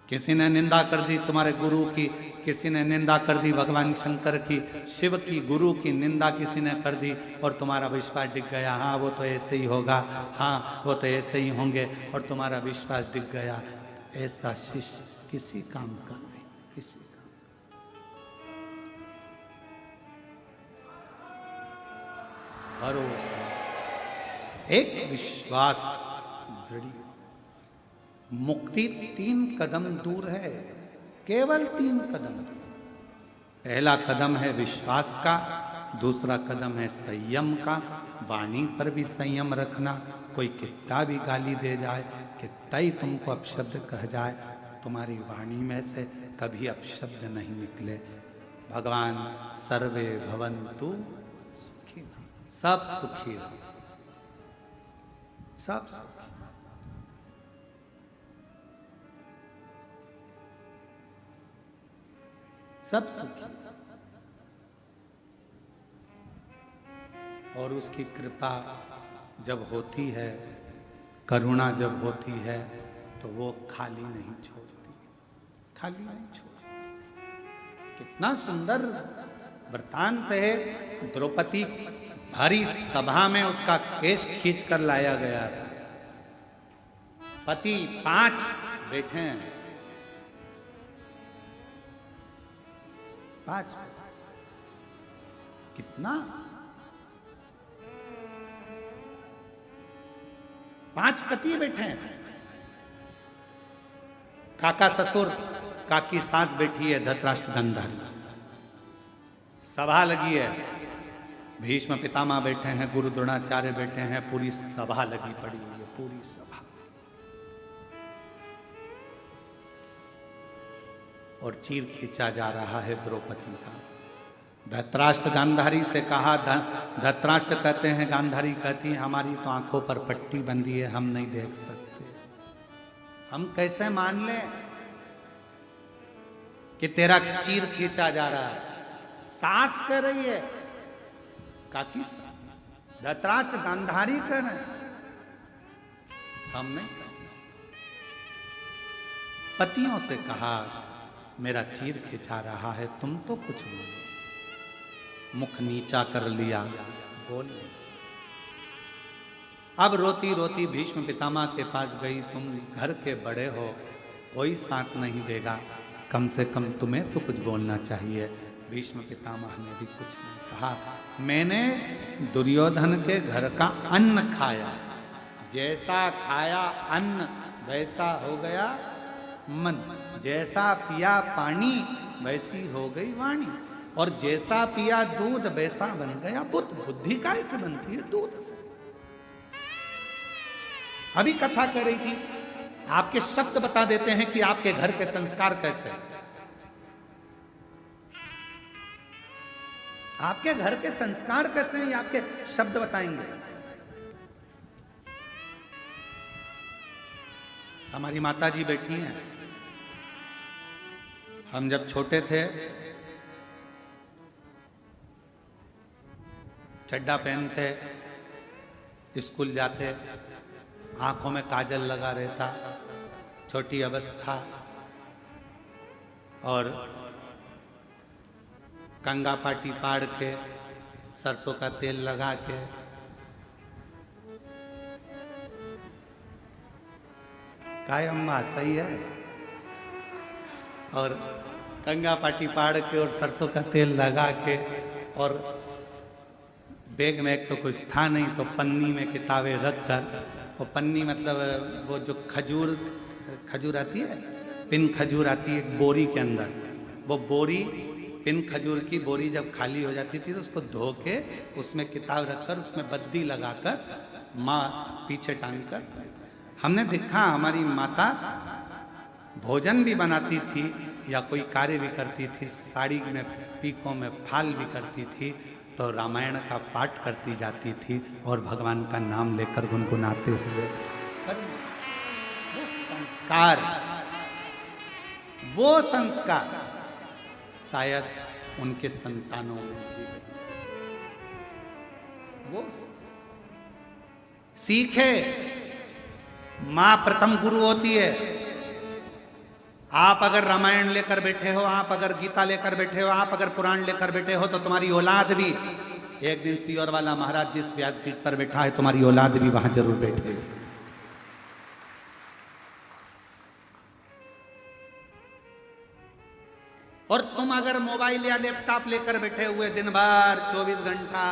किसी ने निंदा कर दी तुम्हारे गुरु की, किसी ने निंदा कर दी भगवान शंकर की, शिव की, गुरु की निंदा किसी ने कर दी और तुम्हारा विश्वास डिग गया। हाँ वो तो ऐसे ही होगा, हाँ वो तो ऐसे ही होंगे, और तुम्हारा विश्वास डिग गया। ऐसा शिष्य किसी काम का नहीं, किसी काम। भरोसा, एक विश्वास दृढ़। मुक्ति 3 कदम दूर है, केवल 3 कदम। पहला कदम है विश्वास का, दूसरा कदम है संयम का, वाणी पर भी संयम रखना। कोई कितना भी गाली दे जाए, कितना ही तुमको अपशब्द कह जाए, तुम्हारी वाणी में से कभी अपशब्द नहीं निकले। भगवान सर्वे भवन्तु सुखी, सब सुखी हो, सब सुखी। सब सुखी, और उसकी कृपा जब होती है, करुणा जब होती है, तो वो खाली नहीं छोड़ती, खाली नहीं छोड़ती। कितना सुंदर वृतांत है। द्रौपदी भारी सभा में उसका केश खींच कर लाया गया था। पति 5 बैठे हैं, 5, कितना 5 पति बैठे हैं। काका ससुर, काकी सास बैठी है, धृतराष्ट्र गांधारी। सभा लगी है, भीष्म पितामह बैठे हैं, गुरु द्रोणाचार्य बैठे हैं, पूरी सभा लगी पड़ी हुई है, पूरी सभा। और चीर खींचा जा रहा है द्रौपदी का। धृतराष्ट्र गांधारी से कहा, धृतराष्ट्र कहते हैं, गांधारी कहती है, हमारी तो आंखों पर पट्टी बंधी है, हम नहीं देख सकते। हम कैसे मान लें कि तेरा चीर खींचा जा रहा है? सास कह रही है, काकी सास, धृतराष्ट्र गांधारी कह रहे हैं, हम नहीं। पतियों से कहा, मेरा चीर खिंचा रहा है, तुम तो कुछ बोलो। मुख नीचा कर लिया, बोल। अब रोती रोती भीष्म पितामह के पास गई, तुम घर के बड़े हो, कोई साथ नहीं देगा, कम से कम तुम्हें तो कुछ बोलना चाहिए। भीष्म पितामह ने भी कुछ नहीं कहा। मैंने दुर्योधन के घर का अन्न खाया, जैसा खाया अन्न वैसा हो गया मन, जैसा पिया पानी वैसी हो गई वाणी, और जैसा पिया दूध वैसा बन गया बुद्ध। बुद्धि कैसे बनती है? दूध से। अभी कथा कर रही थी, आपके शब्द बता देते हैं कि आपके घर के संस्कार कैसे हैं। आपके घर के संस्कार कैसे हैं, ये आपके शब्द बताएंगे। हमारी माता जी बैठी हैं। हम जब छोटे थे, चड्डा पहनते, स्कूल जाते, आंखों में काजल लगा रहता, छोटी अवस्था, और कंगा पाटी पाड़ के, सरसों का तेल लगा के, काय अम्मा सही है, और कंगा पाटी पाड़ के और सरसों का तेल लगा के, और बैग में एक तो कुछ था नहीं, तो पन्नी में किताबें रख कर वो पन्नी मतलब वो जो खजूर आती है, पिन खजूर आती है एक बोरी के अंदर, वो बोरी पिन खजूर की बोरी जब खाली हो जाती थी तो उसको धो के उसमें किताब रखकर उसमें बद्दी लगाकर माँ पीछे टांग कर, हमने देखा हमारी माता भोजन भी बनाती थी या कोई कार्य भी करती थी, साड़ी में पीकों में फाल भी करती थी, तो रामायण का पाठ करती जाती थी और भगवान का नाम लेकर गुनगुनाते हुए। वो संस्कार शायद उनके संतानों में भी वो सीखे। मां प्रथम गुरु होती है। आप अगर रामायण लेकर बैठे हो, आप अगर गीता लेकर बैठे हो, आप अगर पुराण लेकर बैठे हो, तो तुम्हारी औलाद भी एक दिन सीहोर वाला महाराज जिस व्यासपीठ पर बैठा है, तुम्हारी औलाद भी वहां जरूर बैठेगी। और तुम अगर मोबाइल या लैपटॉप लेकर बैठे हुए दिन भर 24 घंटा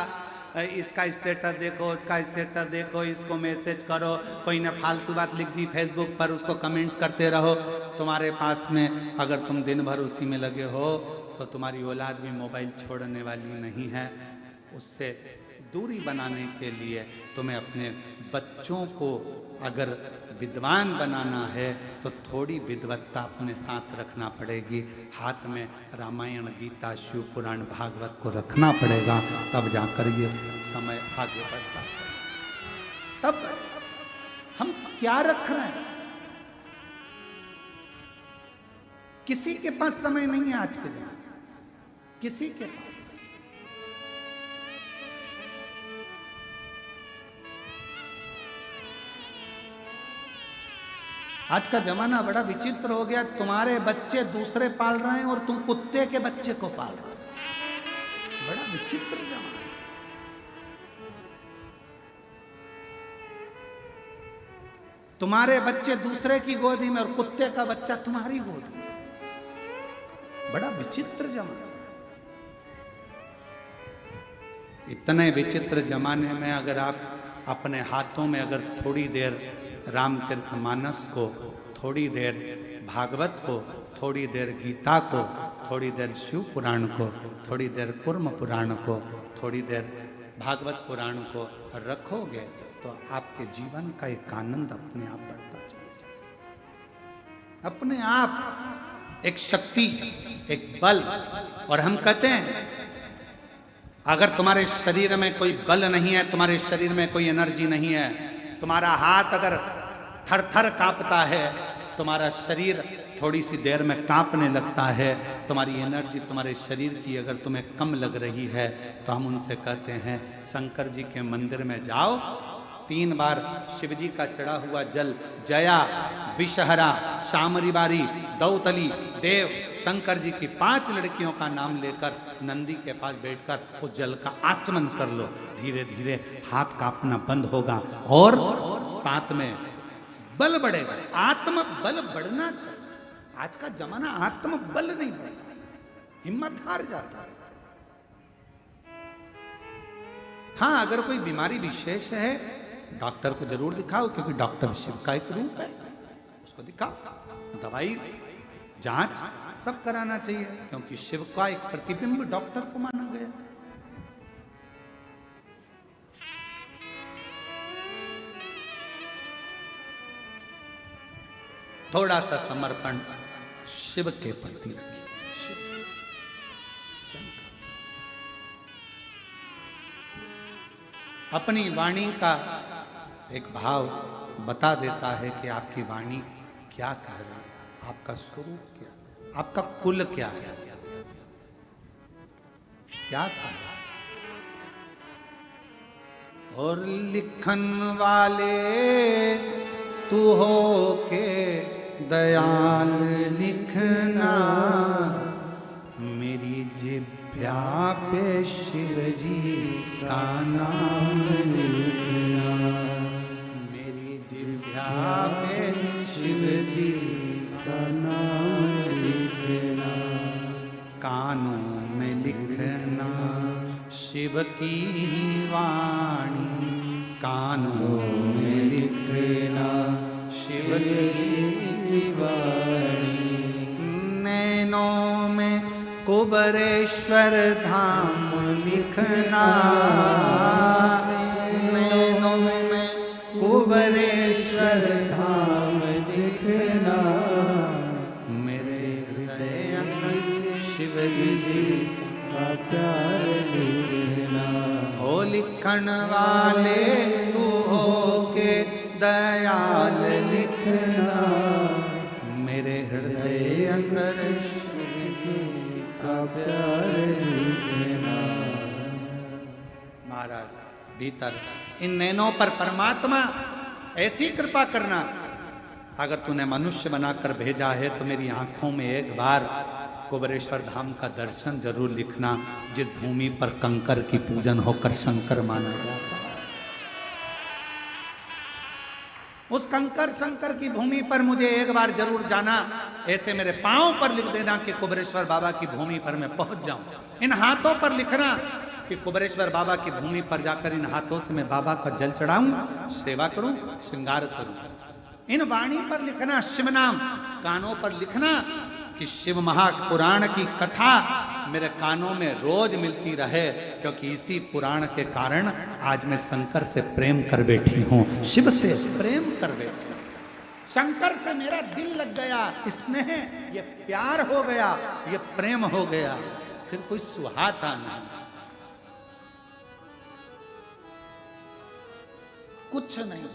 इसका स्टेटस देखो, उसका स्टेटस देखो, इसको मैसेज करो, कोई ने फालतू बात लिख दी फेसबुक पर उसको कमेंट्स करते रहो, तुम्हारे पास में अगर तुम दिन भर उसी में लगे हो तो तुम्हारी औलाद भी मोबाइल छोड़ने वाली नहीं है। उससे दूरी बनाने के लिए तुम्हें अपने बच्चों को अगर विद्वान बनाना है तो थोड़ी विद्वत्ता अपने साथ रखना पड़ेगी। हाथ में रामायण, गीता, शिव पुराण, भागवत को रखना पड़ेगा, तब जाकर ये समय आगे बढ़ता है। तब हम क्या रख रहे हैं? किसी के पास समय नहीं है आज के जमाने, किसी के पास। आज का जमाना बड़ा विचित्र हो गया। तुम्हारे बच्चे दूसरे पाल रहे हैं और तुम कुत्ते के बच्चे को पाल रहे हो। बड़ा विचित्र जमाना। तुम्हारे बच्चे दूसरे की गोदी में और कुत्ते का बच्चा तुम्हारी गोदी में। बड़ा विचित्र जमाना। इतने विचित्र जमाने में अगर आप अपने हाथों में अगर थोड़ी देर रामचरितमानस को, थोड़ी देर भागवत को, थोड़ी देर गीता को, थोड़ी देर शिव पुराण को, थोड़ी देर कुर्म पुराण को, थोड़ी देर भागवत पुराण को रखोगे तो आपके जीवन का एक आनंद अपने आप बढ़ता चलेगा। अपने आप एक शक्ति, एक बल। और हम कहते हैं अगर तुम्हारे शरीर में कोई बल नहीं है, तुम्हारे शरीर में कोई एनर्जी नहीं है, तुम्हारा हाथ अगर थर थर कांपता है, तुम्हारा शरीर थोड़ी सी देर में कांपने लगता है, तुम्हारी एनर्जी तुम्हारे शरीर की अगर तुम्हें कम लग रही है, तो हम उनसे कहते हैं शंकर जी के मंदिर में जाओ, 3 बार शिव जी का चढ़ा हुआ जल जया, विषहरा, शामरी बारी, दौतली, देव, शंकर जी की 5 लड़कियों का नाम लेकर नंदी के पास बैठकर उस जल का आचमन कर लो। धीरे धीरे हाथ कांपना बंद होगा और साथ में बल बढ़ेगा। आत्म बल बढ़ना चाहिए। आज का जमाना आत्म बल नहीं बढ़ता, हिम्मत हार जाता है। हाँ, अगर कोई बीमारी विशेष है डॉक्टर को जरूर दिखाओ, क्योंकि डॉक्टर शिव का एक रूप है, उसको दिखाओ। दवाई, जांच सब कराना चाहिए, क्योंकि शिव का एक प्रतिबिंब डॉक्टर को माना गया। थोड़ा सा समर्पण शिव के प्रति रखिए। शिव, अपनी वाणी का एक भाव बता देता है कि आपकी वाणी क्या कह रही है, आपका स्वरूप क्या, आपका कुल क्या है, क्या कह रहा है। और लिखन वाले तू हो के दयाल लिखना, मेरी जिभ्या पे शिव जी का नाम लिखना, मेरी जिभ्या पे शिव जी का नाम लिखना, कानों में लिखना शिव की वाणी, कानों में लिखना शिव की वाणी, नैनों में कुबरेश्वर धाम लिखना, नैनों में कुबरेश्वर धाम लिखना, मेरे हृदय अंदर शिव जी का प्यार लिखना। ओ लिखण वाले तू हो के दयाल लिखना, मेरे हृदय अंदर का प्यार लिखना। महाराज भीतर इन नैनों पर परमात्मा ऐसी कृपा करना, अगर तूने मनुष्य बनाकर भेजा है तो मेरी आंखों में एक बार कुबरेश्वर धाम का दर्शन जरूर लिखना, जिस भूमि पर कंकर की पूजन होकर शंकर माना जाता है। उस कंकर शंकर की भूमि पर मुझे एक बार जरूर जाना, ऐसे मेरे पांव पर लिख देना कि कुबरेश्वर बाबा की भूमि पर मैं पहुंच जाऊं। इन हाथों पर लिखना कि कुबरेश्वर बाबा की भूमि पर जाकर इन हाथों से मैं बाबा का जल चढ़ाऊं, सेवा करूं, श्रृंगार करूं। इन वाणी पर लिखना शिव नाम, कानों पर लिखना कि शिव महापुराण की कथा मेरे कानों में रोज मिलती रहे, क्योंकि इसी पुराण के कारण आज मैं शंकर से प्रेम कर बैठी हूं, शिव से प्रेम कर बैठी हूं। शंकर से मेरा दिल लग गया, स्नेह, ये प्यार हो गया, ये प्रेम हो गया, फिर कोई सुहाता नहीं, कुछ नहीं।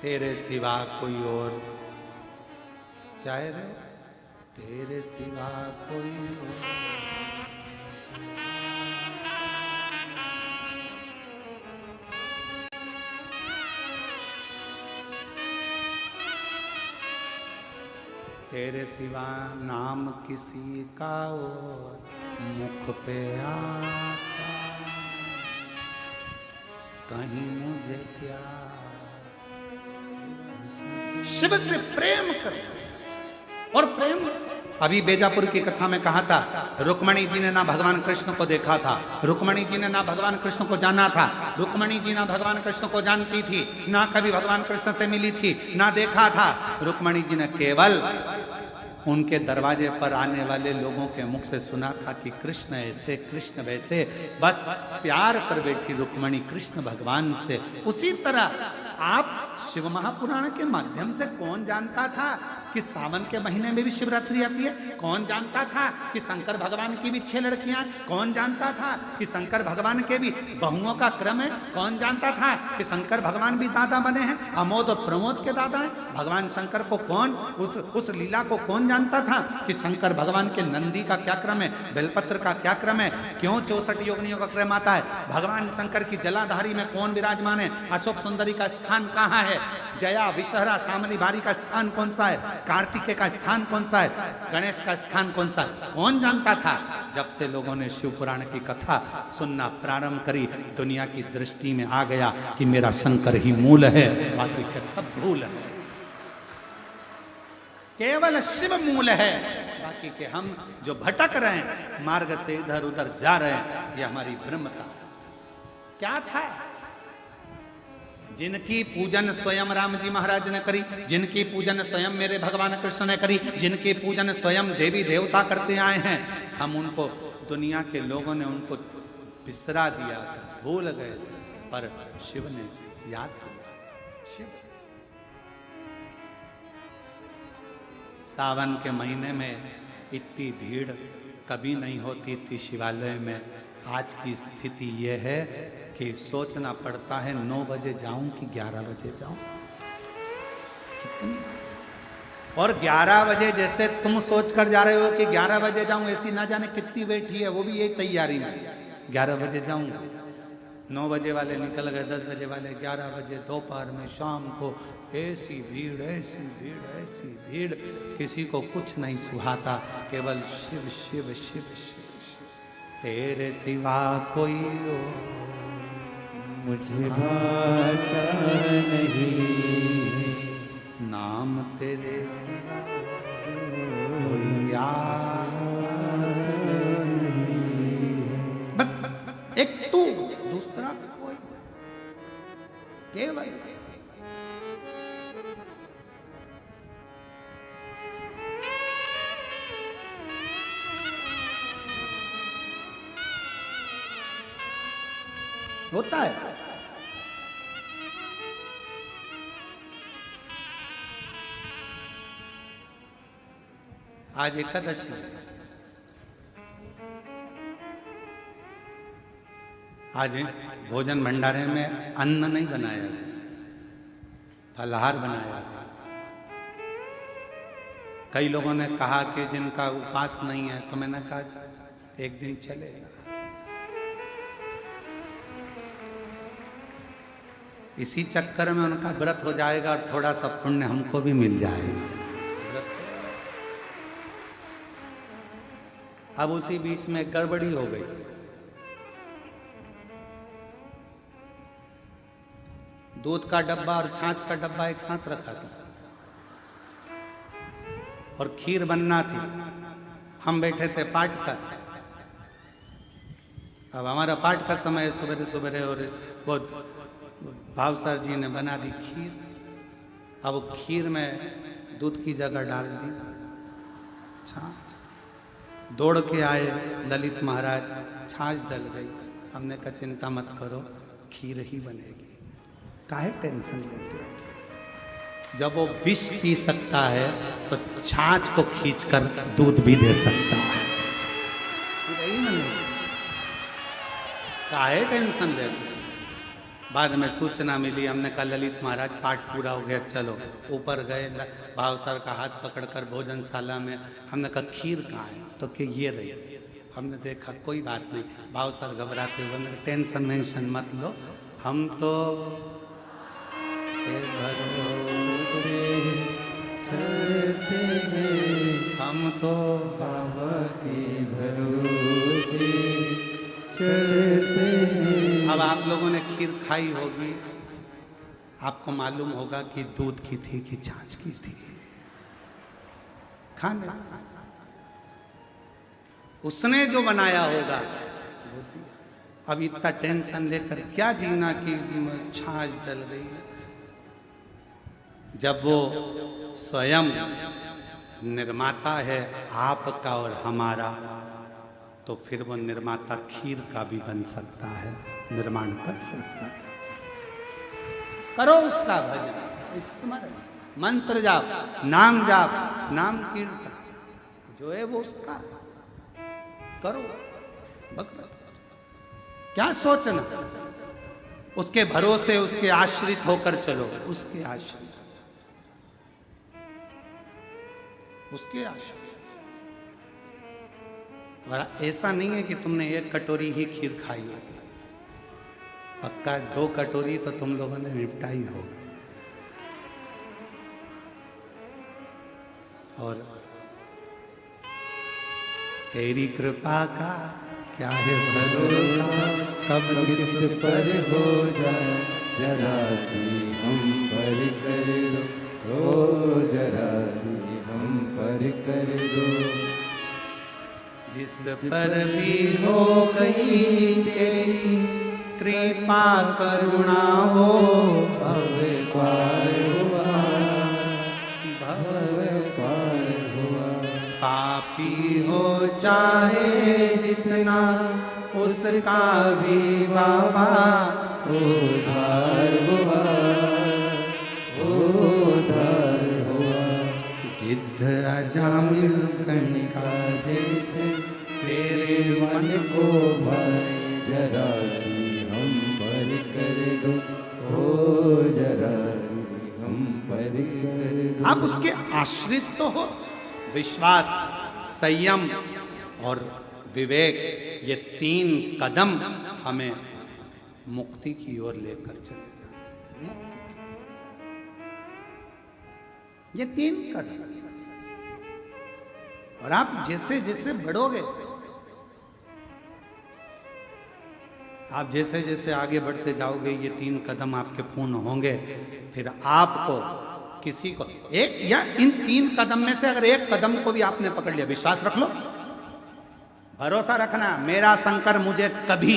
तेरे सिवा कोई और क्या है रे? तेरे सिवा कोई और तेरे सिवा नाम किसी का और मुख पे आता, कहीं मुझे क्या। शिव से प्रेम कर, और प्रेम अभी बेजापुर की कथा में कहा था, रुक्मणी जी ने ना भगवान कृष्ण को देखा था, रुक्मणी जी ने ना भगवान कृष्ण को जाना था, रुक्मणी जी ना भगवान कृष्ण को जानती थी, ना कभी भगवान कृष्ण से मिली थी, ना देखा था। रुक्मणी जी ने केवल उनके दरवाजे पर आने वाले लोगों के मुख से सुना था कि कृष्ण ऐसे, कृष्ण वैसे, बस प्यार कर बैठी रुक्मणी कृष्ण भगवान से। उसी तरह आप शिव महापुराण के माध्यम से कौन जानता था कि सावन के महीने में भी शिवरात्रि आती है? कौन जानता था कि शंकर भगवान की भी 6 लड़कियां? कौन जानता था कि शंकर भगवान के भी बहुओं का क्रम है? कौन जानता था कि शंकर भगवान भी दादा बने हैं, अमोद और प्रमोद के दादा हैं? भगवान शंकर को कौन, उस लीला को कौन जानता था कि शंकर भगवान के नंदी का क्या क्रम है, बेलपत्र का क्या क्रम है, क्यों 64 योगिनियों का क्रम आता है? भगवान शंकर की जलाधारी में कौन विराजमान है? अशोक सुंदरी का स्थान कहाँ है? जया विषहरा सामनी बारी का स्थान कौन सा है? कार्तिकेय का स्थान कौन सा है? गणेश का स्थान कौन सा है? कौन जानता था? जब से लोगों ने शिव पुराण की कथा सुनना प्रारंभ करी, दुनिया की दृष्टि में आ गया कि मेरा शंकर ही मूल है, बाकी के सब भूल है, केवल शिव मूल है। बाकी के हम जो भटक रहे हैं, मार्ग से इधर उधर जा रहे हैं, ये हमारी ब्रह्मता। क्या था? जिनकी पूजन स्वयं राम जी महाराज ने करी, जिनकी पूजन स्वयं मेरे भगवान कृष्ण ने करी, जिनकी पूजन स्वयं देवी देवता करते आए हैं, हम उनको, दुनिया के लोगों ने उनको बिसरा दिया था, भूल गए थे, पर शिव ने याद किया। शिव सावन के महीने में इतनी भीड़ कभी नहीं होती थी शिवालय में। आज की स्थिति यह है कि सोचना पड़ता है 9 बजे जाऊं कि 11 बजे जाऊं। कितनी, और 11 बजे जैसे तुम सोच कर जा रहे हो कि 11 बजे जाऊं, ऐसी ना जाने कितनी बैठी है, वो भी यही तैयारी में 11 बजे जाऊंगा। 9 बजे वाले निकल गए, 10 बजे वाले, 11 बजे, दोपहर में, शाम को, ऐसी भीड़, ऐसी भीड़, ऐसी भीड़, किसी को कुछ नहीं सुहाता, केवल शिव शिव शिव शिव शिव, तेरे सिवा कोई और मुझे भाता नहीं, नाम तेरे सिवा कोई यार होता है। आज एकादशी है। आज भोजन भंडारे में अन्न नहीं बनाया गया, फलाहार बनाया गया। कई लोगों ने कहा कि जिनका उपवास नहीं है, तो मैंने कहा एक दिन चलेगा। इसी चक्कर में उनका व्रत हो जाएगा और थोड़ा सा पुण्य हमको भी मिल जाएगा। अब उसी बीच में गड़बड़ी हो गई। दूध का डब्बा और छाछ का डब्बा एक साथ रखा था और खीर बनना थी। हम बैठे थे पाठ का। अब हमारा पाठ का समय सवेरे सवेरे, और वो भावसर जी ने बना दी खीर। अब खीर में दूध की जगह डाल दी छाछ। दौड़ के आए ललित महाराज, छाछ डल गई। हमने कहा चिंता मत करो, खीर ही बनेगी, काहे टेंशन लेते हो। जब वो विष पी सकता है तो छाछ को खींचकर दूध भी दे सकता है। काहे टेंशन लेते हो। बाद में सूचना मिली, हमने कहा ललित महाराज पाठ पूरा हो गया, चलो। ऊपर गए, भाव सर का हाथ पकड़कर भोजनशाला में। हमने कहा खीर कहाँ है, तो कि ये रही। हमने देखा कोई बात नहीं। भाव सर घबराते हुए, मैंने टेंशन वेंशन मत लो, हम तो भरोसे चलते हैं, हम तो बाबा के भरोसे चलते हैं। अब आप लोगों ने खीर खाई होगी, आपको मालूम होगा कि दूध की थी कि छाछ की थी। खाने उसने जो बनाया होगा वो दिया। अब इतना टेंशन लेकर क्या जीना कि छाछ डल गई। जब वो स्वयं निर्माता है आपका और हमारा, तो फिर वो निर्माता खीर का भी बन सकता है, निर्माण कर सकता है। करो उसका भजन, स्मरण, मंत्र जाप, नाम जाप, नाम कीर्तन, जो है वो उसका करो। भगवत क्या सोचना, उसके भरोसे, उसके आश्रित होकर चलो, उसके आश्रित, उसके आश्रित। ऐसा नहीं है कि तुमने एक कटोरी ही खीर खाई होगी, पक्का 2 कटोरी तो तुम लोगों ने निपटाई होगी। और तेरी कृपा का क्या है भरोसा, कब किस पर हो जाए, जरा सी हम पर कर दो, जरा सी हम पर कर दो। जिस पर भी हो गई तेरी कृपा करुणा हो, भव पार हुआ, भव पार हुआ। पापी हो चाहे जितना, उसका भी बाबा उद्धार हुआ, उद्धार हुआ। गिद्ध अजामिल कणिका जैसे तेरे मन को भाई, जरा सी हम पर कर दो, ओ जरा सी हम पर कर दो। आप उसके आश्रित तो हो। विश्वास, संयम और विवेक, ये 3 कदम हमें मुक्ति की ओर लेकर चलते हैं। ये 3 कदम, और आप जैसे जैसे बढ़ोगे, आप जैसे जैसे आगे बढ़ते जाओगे, ये 3 कदम आपके पूर्ण होंगे। फिर आपको किसी को एक या इन 3 कदम में से अगर एक कदम को भी आपने पकड़ लिया, विश्वास रख लो, भरोसा रखना, मेरा शंकर मुझे कभी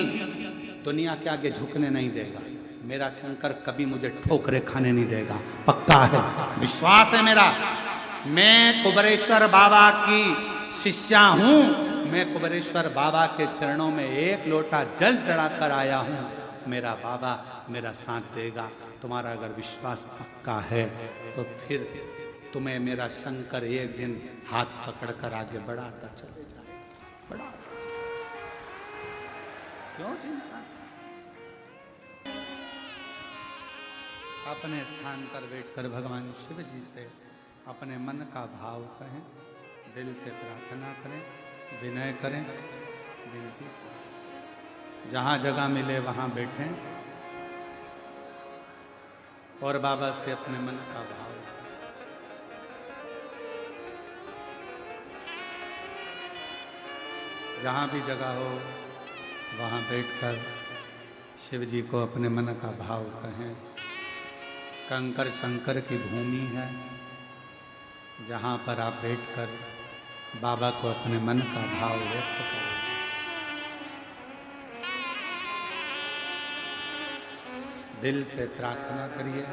दुनिया के आगे झुकने नहीं देगा, मेरा शंकर कभी मुझे ठोकरे खाने नहीं देगा, पक्का है, विश्वास है मेरा। मैं कुबेरेश्वर बाबा की शिष्या हूं, मैं कुबेरेश्वर बाबा के चरणों में 1 लोटा जल चढ़ाकर आया हूं, मेरा बाबा मेरा साथ देगा। तुम्हारा अगर विश्वास पक्का है तो फिर तुम्हें मेरा शंकर एक दिन हाथ पकड़कर आगे बढ़ाता चले जाएगा, बढ़ाता चले। क्यों चिंता? अपने स्थान पर बैठकर भगवान शिव जी से अपने मन का भाव कहें, दिल से प्रार्थना करें, विनय करें, विनती करें। जहाँ जगह मिले वहाँ बैठें और बाबा से अपने मन का भाव करें। जहाँ भी जगह हो वहाँ बैठकर शिव जी को अपने मन का भाव कहें। कंकर शंकर की भूमि है, जहाँ पर आप बैठकर बाबा को अपने मन का भाव व्यक्त करें। दिल से प्रार्थना करिए।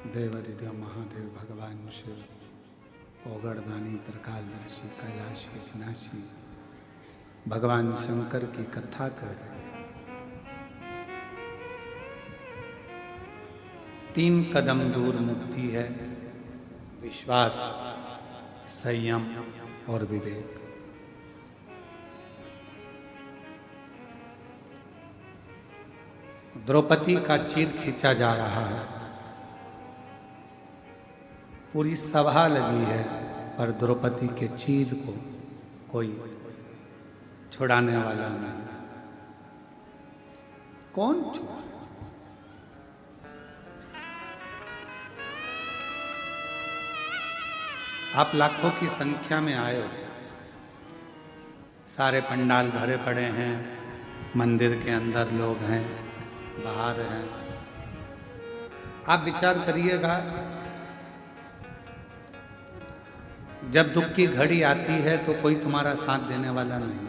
देवादिदेव महादेव भगवान शिव ओगड़दानी त्रिकालदर्शी कैलाशी विनाशी भगवान शंकर की कथा कर 3 कदम दूर मुक्ति है, विश्वास, संयम और विवेक। द्रौपदी का चीर खींचा जा रहा है, पूरी सभा लगी है, पर द्रौपदी के चीर को कोई छुड़ाने वाला नहीं। कौन छुड़ा? आप लाखों की संख्या में आए हो, सारे पंडाल भरे पड़े हैं, मंदिर के अंदर लोग हैं, बाहर हैं। आप विचार करिएगा, जब दुख की घड़ी आती है तो कोई तुम्हारा साथ देने वाला नहीं।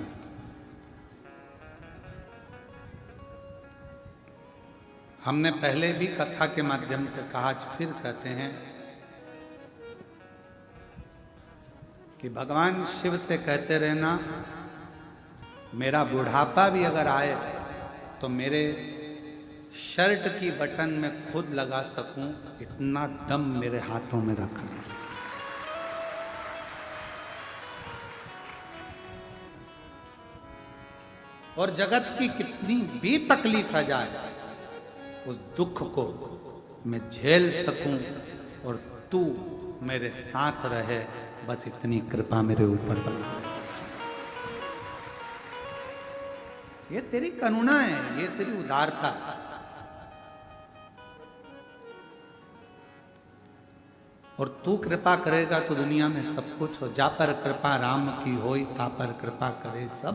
हमने पहले भी कथा के माध्यम से कहा, आज फिर कहते हैं कि भगवान शिव से कहते रहना, मेरा बुढ़ापा भी अगर आए तो मेरे शर्ट की बटन में खुद लगा सकूं, इतना दम मेरे हाथों में रखना। और जगत की कितनी भी तकलीफ आ जाए, उस दुख को मैं झेल सकूं और तू मेरे साथ रहे, बस इतनी कृपा मेरे ऊपर बना। ये तेरी करुणा है, ये तेरी उदारता। और तू कृपा करेगा तो दुनिया में सब कुछ हो। जा पर कृपा राम की होई, ता पर कृपा करे सब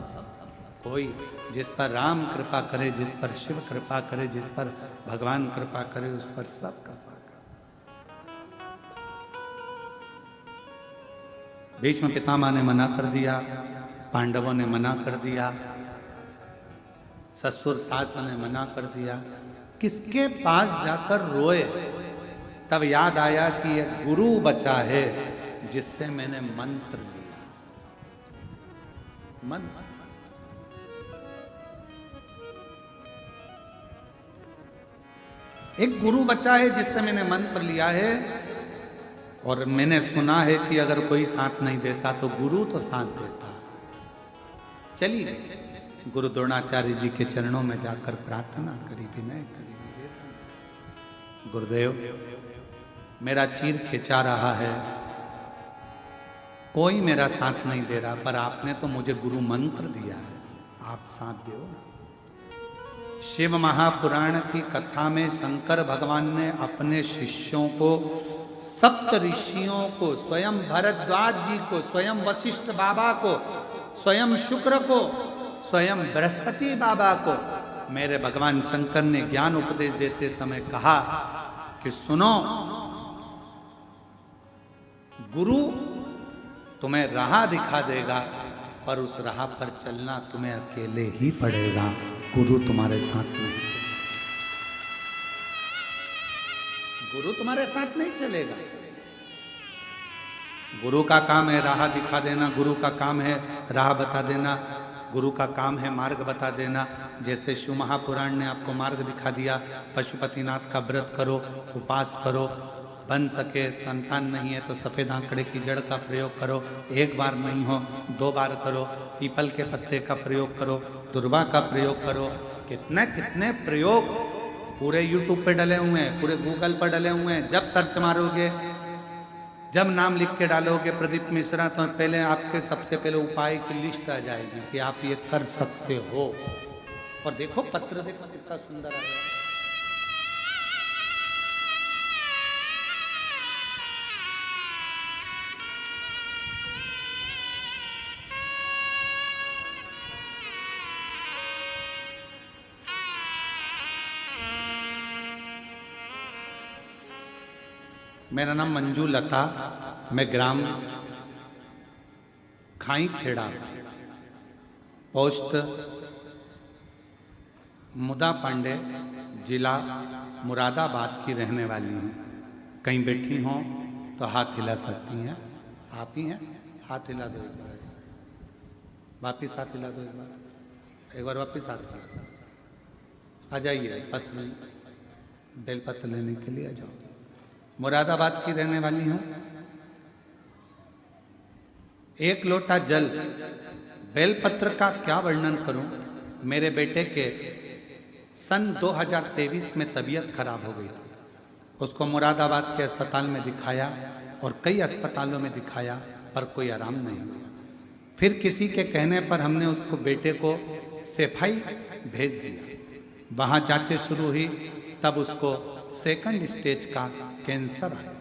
कोई। जिस पर राम कृपा करे, जिस पर शिव कृपा करे, जिस पर भगवान कृपा करे, उस पर सब कृपा करे। भीष्म पितामह ने मना कर दिया, पांडवों ने मना कर दिया, ससुर सास ने मना कर दिया। किसके पास जाकर रोए? तब याद आया कि एक गुरु बचा है जिससे मैंने मंत्र लिया। मंत्र, एक गुरु बचा है जिससे मैंने मंत्र लिया है। और मैंने सुना है कि अगर कोई साथ नहीं देता तो गुरु तो साथ देता। चलिए गुरु द्रोणाचार्य जी के चरणों में जाकर प्रार्थना करी, विनय करी, निवेदन। गुरुदेव, मेरा चीर खिंचा रहा है, कोई मेरा साथ नहीं दे रहा, पर आपने तो मुझे गुरु मंत्र दिया है, आप साथ दो। शिव महापुराण की कथा में शंकर भगवान ने अपने शिष्यों को, सप्त ऋषियों को, स्वयं भरद्वाज जी को, स्वयं वशिष्ठ बाबा को, स्वयं शुक्र को, स्वयं बृहस्पति बाबा को, मेरे भगवान शंकर ने ज्ञान उपदेश देते समय कहा कि सुनो, गुरु तुम्हें राह दिखा देगा, पर उस राह पर चलना तुम्हें अकेले ही पड़ेगा। गुरु तुम्हारे साथ नहीं चलेगा। गुरु तुम्हारे साथ नहीं चलेगा। गुरु का काम है राह दिखा देना, गुरु का काम है राह बता देना, गुरु का काम है मार्ग बता देना। जैसे शिव महापुराण ने आपको मार्ग दिखा दिया, पशुपतिनाथ का व्रत करो, उपास करो, बन सके, संतान नहीं है तो सफ़ेद आंकड़े की जड़ का प्रयोग करो, एक बार नहीं हो 2 बार करो, पीपल के पत्ते का प्रयोग करो, दुर्वा का प्रयोग करो। कितने कितने प्रयोग पूरे यूट्यूब पे डले हुए हैं, पूरे गूगल पर डले हुए हैं। जब सर्च मारोगे, जब नाम लिख के डालोगे प्रदीप मिश्रा, तो पहले आपके सबसे पहले उपाय की लिस्ट आ जाएगी कि आप ये कर सकते हो। और देखो पत्र, देखो कितना सुंदर है। मेरा नाम मंजू लता, मैं ग्राम खाई खेड़ा, पोस्ट मुदा पांडे, जिला मुरादाबाद की रहने वाली हूँ। कहीं बैठी हों तो हाथ हिला सकती हैं। आप ही हैं? हाथ हिला दो एक बार, ऐसे वापिस हाथ हिला दो एक बार वापिस हाथ हिला। आ जाइए, पत्र बेलपत्र लेने के लिए आ जाओ। मुरादाबाद की रहने वाली हूँ। एक लोटा जल, बेलपत्र का क्या वर्णन करूं। मेरे बेटे के सन 2023 में तबीयत खराब हो गई थी। उसको मुरादाबाद के अस्पताल में दिखाया और कई अस्पतालों में दिखाया, पर कोई आराम नहीं हुआ। फिर किसी के कहने पर हमने उसको, बेटे को सेफाई भेज दिया। वहाँ जांचें शुरू हुई, तब उसको 2nd स्टेज का कैंसर आया।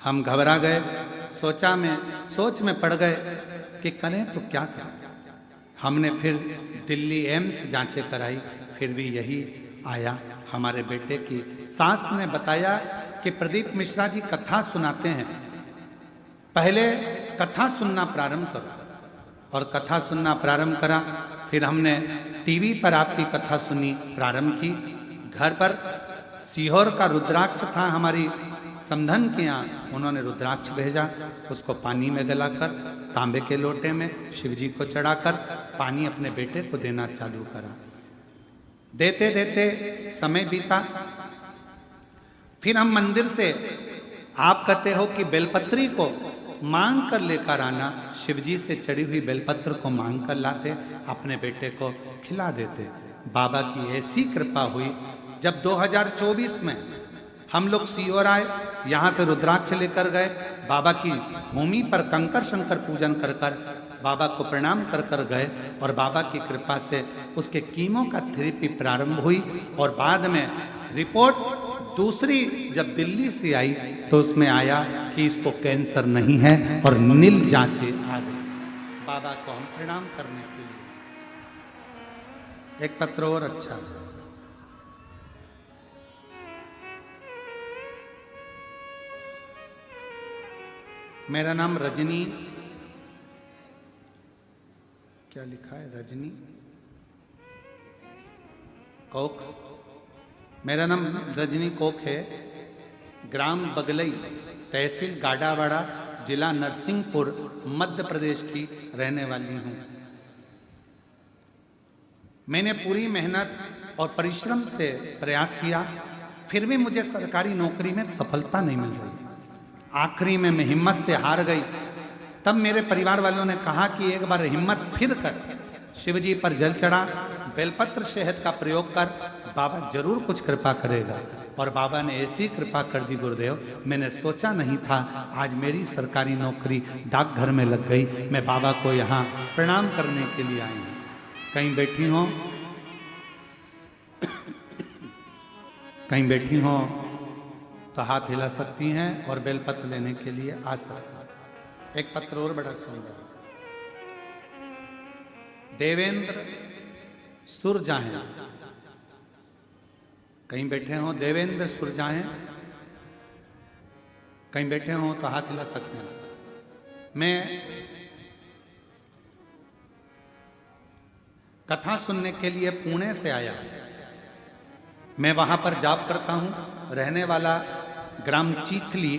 हम घबरा गए, सोच में पड़ गए कि करें तो क्या करें। हमने फिर दिल्ली एम्स जांचें कराई, फिर भी यही आया। हमारे बेटे की सास ने बताया कि प्रदीप मिश्रा जी कथा सुनाते हैं, पहले कथा सुनना प्रारंभ करो। और कथा सुनना प्रारंभ करा। फिर हमने टीवी पर आपकी कथा सुनी प्रारंभ की। घर पर सीहोर का रुद्राक्ष था हमारी समधन के यहाँ, उन्होंने रुद्राक्ष भेजा, उसको पानी में गलाकर तांबे के लोटे में शिव जी को चढ़ाकर पानी अपने बेटे को देना चालू करा। देते देते समय बीता। फिर हम मंदिर से, आप कहते हो कि बेलपत्री को मांग कर लेकर आना, शिवजी से चढ़ी हुई बेलपत्र को मांग कर लाते, अपने बेटे को खिला देते। बाबा की ऐसी कृपा हुई, जब 2024 में हम लोग सीहोर आए, यहाँ से रुद्राक्ष लेकर गए, बाबा की भूमि पर कंकर शंकर पूजन कर कर बाबा को प्रणाम कर कर गए, और बाबा की कृपा से उसके कीमो का थेरेपी प्रारंभ हुई, और बाद में रिपोर्ट दूसरी जब दिल्ली से आई तो उसमें आया कि इसको कैंसर नहीं है, और नील जांचे आ गई। बाबा को हम प्रणाम करने के लिए। एक पत्र और अच्छा, मेरा नाम रजनी, क्या लिखा है, रजनी कोक, मेरा नाम रजनी कोक है। ग्राम बगलई, तहसील गाडावाड़ा, जिला नरसिंहपुर, मध्य प्रदेश की रहने वाली हूँ। मैंने पूरी मेहनत और परिश्रम से प्रयास किया, फिर भी मुझे सरकारी नौकरी में सफलता नहीं मिल रही। आखिरी में मैं हिम्मत से हार गई। तब मेरे परिवार वालों ने कहा कि एक बार हिम्मत फिर कर, शिवजी पर जल चढ़ा, बेलपत्र शहद का प्रयोग कर, बाबा जरूर कुछ कृपा करेगा। और बाबा ने ऐसी कृपा कर दी गुरुदेव, मैंने सोचा नहीं था आज मेरी सरकारी नौकरी डाकघर में लग गई। मैं बाबा को यहाँ प्रणाम करने के लिए आई हूँ। कहीं बैठी हो, कहीं बैठी हो तो हाथ हिला सकती हैं और बेलपत्र लेने के लिए आ सकती हैं। एक पत्र और बड़ा सुंदर, देवेंद्र सुरजाहें, कहीं बैठे हो देवेंद्र सुरजाहें, कहीं बैठे हो तो हाथ हिला सकते हैं। मैं कथा सुनने के लिए पुणे से आया। मैं वहां पर जॉब करता हूं, रहने वाला ग्राम चीखली,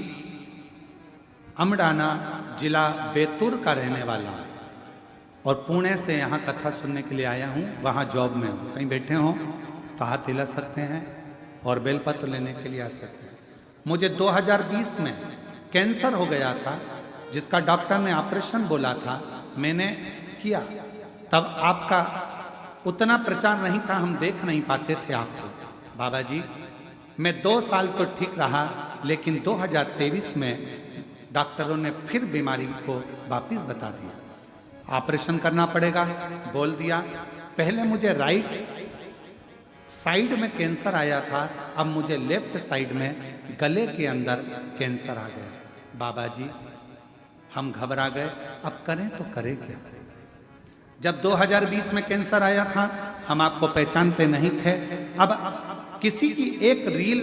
अमडाना, जिला बैतूल का रहने वाला हूं, और पुणे से यहाँ कथा सुनने के लिए आया हूँ। वहाँ जॉब में हूँ। कहीं बैठे हो तो हाथ हिला सकते हैं और बेलपत्र लेने के लिए आ सकते हैं। मुझे 2020 में कैंसर हो गया था, जिसका डॉक्टर ने ऑपरेशन बोला था, मैंने किया। तब आपका उतना प्रचार नहीं था, हम देख नहीं पाते थे आपको। बाबा जी, मैं 2 साल तो ठीक रहा, लेकिन 2023 में डॉक्टरों ने फिर बीमारी को वापिस बता दिया, ऑपरेशन करना पड़ेगा बोल दिया। पहले मुझे राइट साइड में कैंसर आया था, अब मुझे लेफ्ट साइड में गले के अंदर कैंसर आ गया। बाबा जी, हम घबरा गए, अब करें तो करें क्या। जब 2020 में कैंसर आया था, हम आपको पहचानते नहीं थे। अब किसी की एक रील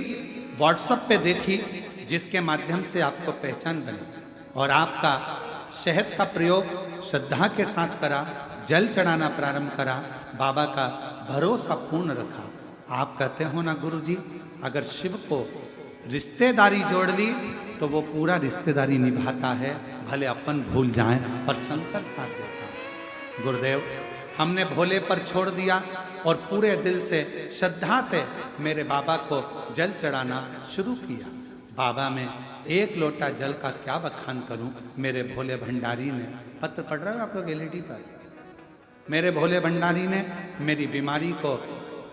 व्हाट्सएप पे देखी, जिसके माध्यम से आपको पहचान बनी, और आपका शहद का प्रयोग श्रद्धा के साथ करा, जल चढ़ाना प्रारंभ करा, बाबा का भरोसा पूर्ण रखा। आप कहते हो ना गुरुजी, अगर शिव को रिश्तेदारी जोड़ ली तो वो पूरा रिश्तेदारी निभाता है, भले अपन भूल जाएं, और शंकर साथ देता है। गुरुदेव, हमने भोले पर छोड़ दिया और पूरे दिल से श्रद्धा से मेरे बाबा को जल चढ़ाना शुरू किया। बाबा में 1 लोटा जल का क्या बखान करूं। मेरे भोले भंडारी ने, पत्र पढ़ रहे हो आप लोग एलईडी पर, मेरे भोले भंडारी ने मेरी बीमारी को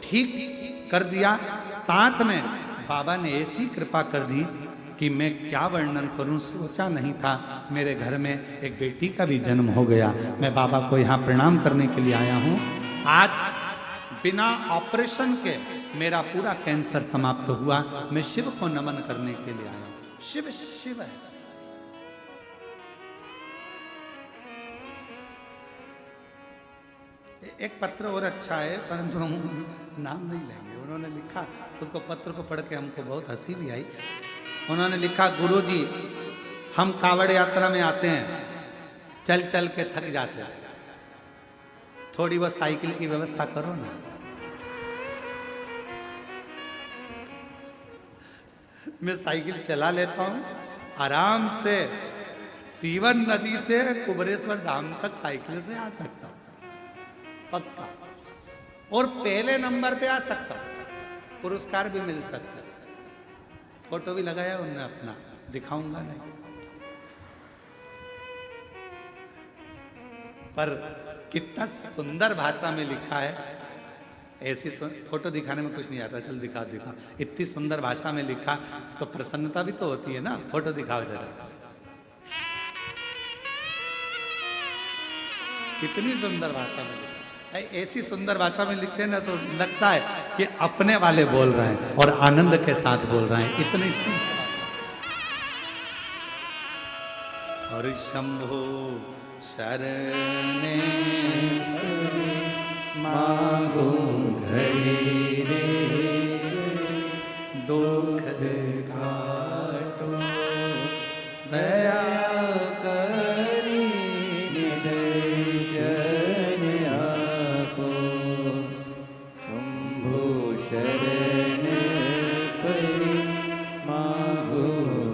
ठीक कर दिया। साथ में बाबा ने ऐसी कृपा कर दी कि मैं क्या वर्णन करूं, सोचा नहीं था। मेरे घर में एक बेटी का भी जन्म हो गया। मैं बाबा को यहाँ प्रणाम करने के लिए आया हूँ। आज बिना ऑपरेशन के मेरा पूरा कैंसर समाप्त हुआ। मैं शिव को नमन करने के लिए आया हूँ। शिव शिव है। एक पत्र और अच्छा है, परंतु हम नाम नहीं लेंगे। उन्होंने लिखा, उसको पत्र को पढ़ के हमको बहुत हंसी भी आई। उन्होंने लिखा, गुरुजी, हम कावड़ यात्रा में आते हैं, चल चल के थक जाते हैं, थोड़ी वो साइकिल की व्यवस्था करो ना। मैं साइकिल चला लेता हूं आराम से, सीवन नदी से कुबरेश्वर धाम तक साइकिल से आ सकता हूं पक्का, और पहले नंबर पे आ सकता हूं, पुरस्कार भी मिल सकता है। फोटो भी लगाया उन्होंने अपना, दिखाऊंगा नहीं, पर कितना सुंदर भाषा में लिखा है। ऐसी फोटो दिखाने में कुछ नहीं आता, चल दिखा दिखा, इतनी सुंदर भाषा में लिखा तो प्रसन्नता भी तो होती है ना। फोटो दिखाओ जरा, इतनी सुंदर भाषा में लिखा है। ऐसी सुंदर भाषा में लिखते हैं ना तो लगता है कि अपने वाले बोल रहे हैं और आनंद के साथ बोल रहे हैं, इतनी सुंदर। और शंभो शरणे मांगो घड़ी रे, दुख काटो दया करी निदर्शन आपो। शंभो शरण करी मांगो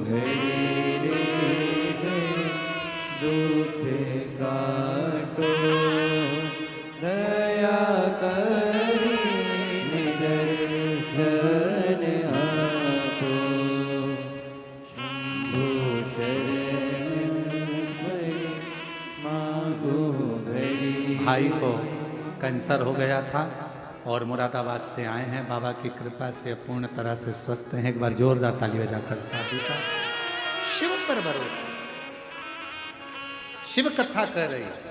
घड़ी रे, दुख काटो दया करी निदर्शन आपो। शंभो शरण करी मांगो घड़ी। भाई को कैंसर हो गया था और मुरादाबाद से आए हैं, बाबा की कृपा से पूर्ण तरह से स्वस्थ हैं। एक बार जोरदार ताली बजाकर साधु का। शिव पर भरोसा, शिव कथा कर रही है,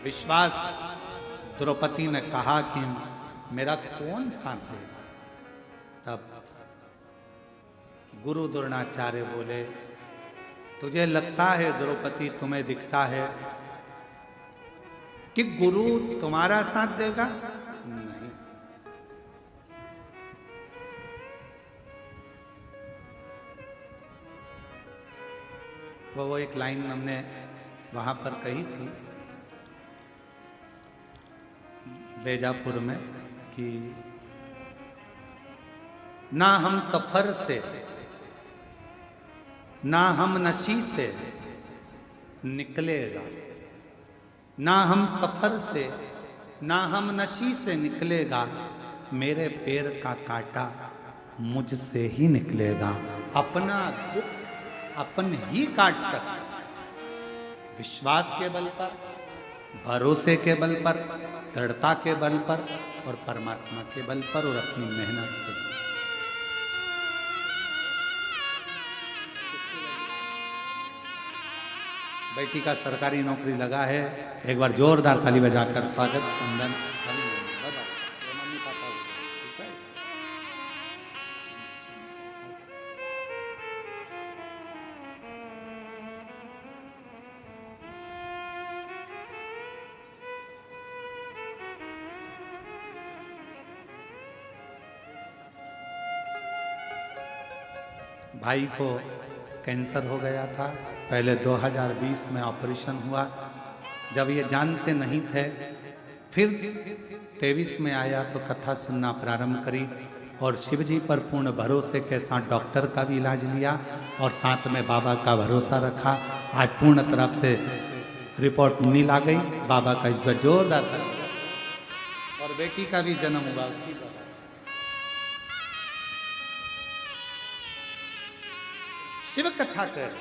विश्वास। द्रौपदी ने कहा कि मेरा कौन साथ देगा? तब गुरु द्रोणाचार्य बोले, तुझे लगता है द्रौपदी, तुम्हें दिखता है कि गुरु तुम्हारा साथ देगा? नहीं। वो एक लाइन हमने वहां पर कही थी बेजापुर में कि ना हम सफर से, ना हम नशी से निकलेगा, ना हम सफर से, ना हम नशी से निकलेगा, मेरे पैर का कांटा मुझसे ही निकलेगा। अपना दुख अपन ही काट सकते, विश्वास के बल पर, भरोसे के बल पर, दृढ़ता के बल पर और परमात्मा के बल पर और अपनी मेहनत के बल। बेटी का सरकारी नौकरी लगा है, एक बार जोरदार ताली बजाकर स्वागत वंदन। भाई को कैंसर हो गया था, पहले 2020 में ऑपरेशन हुआ। जब ये जानते नहीं थे, फिर 23 में आया तो कथा सुनना प्रारंभ करी और शिवजी पर पूर्ण भरोसे के साथ डॉक्टर का भी इलाज लिया और साथ में बाबा का भरोसा रखा। आज पूर्ण तरफ से रिपोर्ट नील आ गई, बाबा का इस पर जोरदार था और बेटी का भी जन्म हुआ उसकी। शिव कथा कर,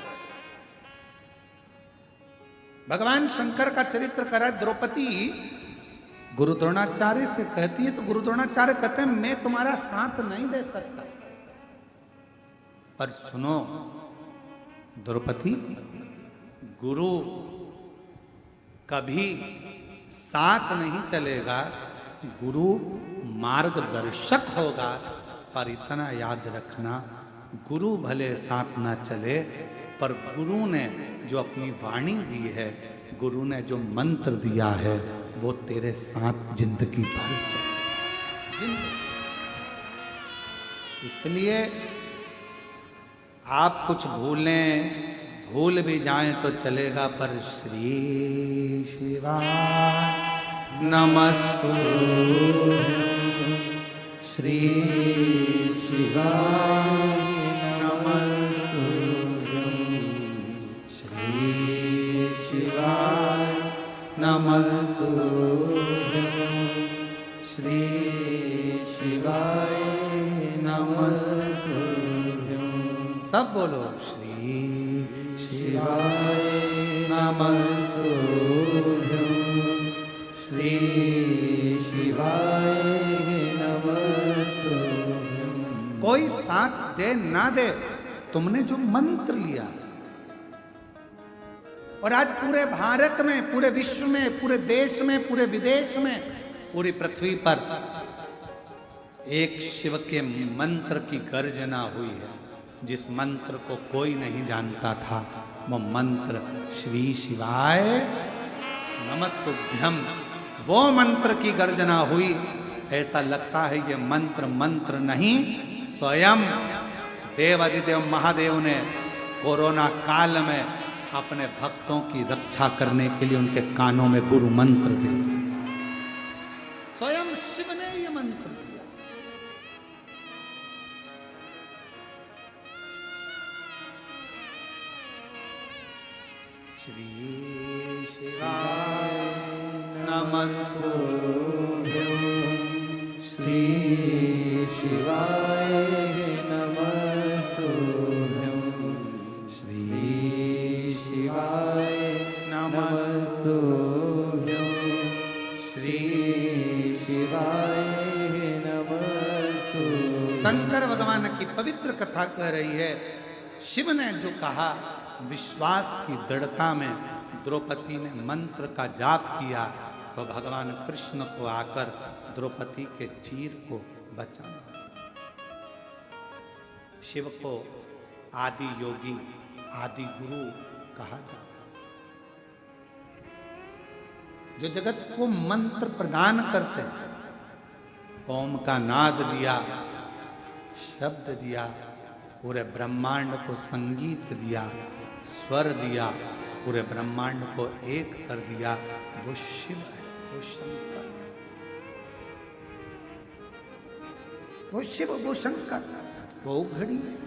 भगवान शंकर का चरित्र करा। द्रौपदी गुरु द्रोणाचार्य से कहती है तो गुरु द्रोणाचार्य कहते हैं मैं तुम्हारा साथ नहीं दे सकता, पर सुनो द्रौपदी, गुरु कभी साथ नहीं चलेगा, गुरु मार्गदर्शक होगा। पर इतना याद रखना, गुरु भले साथ ना चले, पर गुरु ने जो अपनी वाणी दी है, गुरु ने जो मंत्र दिया है, वो तेरे साथ जिंदगी भर चले। इसलिए आप कुछ भूलें, भूल भी जाएं तो चलेगा, पर श्री शिवाय नमस्तु, श्री शिवाय नमस्तुभ्यं श्री शिवाय नमस्तुभ्यं श्री शिवाय नमस्तुभ्यं। सब बोलो श्री शिवाय नमस्तुभ्यं श्री शिवाय नमस्तुभ्यं। कोई साथ दे ना दे, तुमने जो मंत्र लिया, और आज पूरे भारत में, पूरे विश्व में, पूरे देश में, पूरे विदेश में, पूरी पृथ्वी पर एक शिव के मंत्र की गर्जना हुई है। जिस मंत्र को कोई नहीं जानता था, वो मंत्र श्री शिवाय नमस्तुभ्यम, वो मंत्र की गर्जना हुई। ऐसा लगता है ये मंत्र मंत्र नहीं, स्वयं देवादिदेव महादेव ने कोरोना काल में अपने भक्तों की रक्षा करने के लिए उनके कानों में गुरु मंत्र दे। स्वयं शिव ने ये मंत्र दिया। श्री शिवाय नमस्तुभ्यं श्री शिवाय नमस्तुभ्यं श्री शिवाय नमस्तुभ्यं श्री शिवाय नमस्तुभ्यं। शंकर भगवान की पवित्र कथा कह रही है। शिव ने जो कहा, विश्वास की दृढ़ता में द्रौपदी ने मंत्र का जाप किया, तो भगवान कृष्ण को आकर द्रौपदी के चीर को बचाना। शिव को आदि योगी, आदि गुरु कहा जाता है, जो जगत को मंत्र प्रदान करते हैं। ओम का नाद दिया, शब्द दिया, पूरे ब्रह्मांड को संगीत दिया, स्वर दिया, पूरे ब्रह्मांड को एक कर दिया। वो शिव है, वो शंकर, वो शिव, वो शंकर, वो घड़ी है।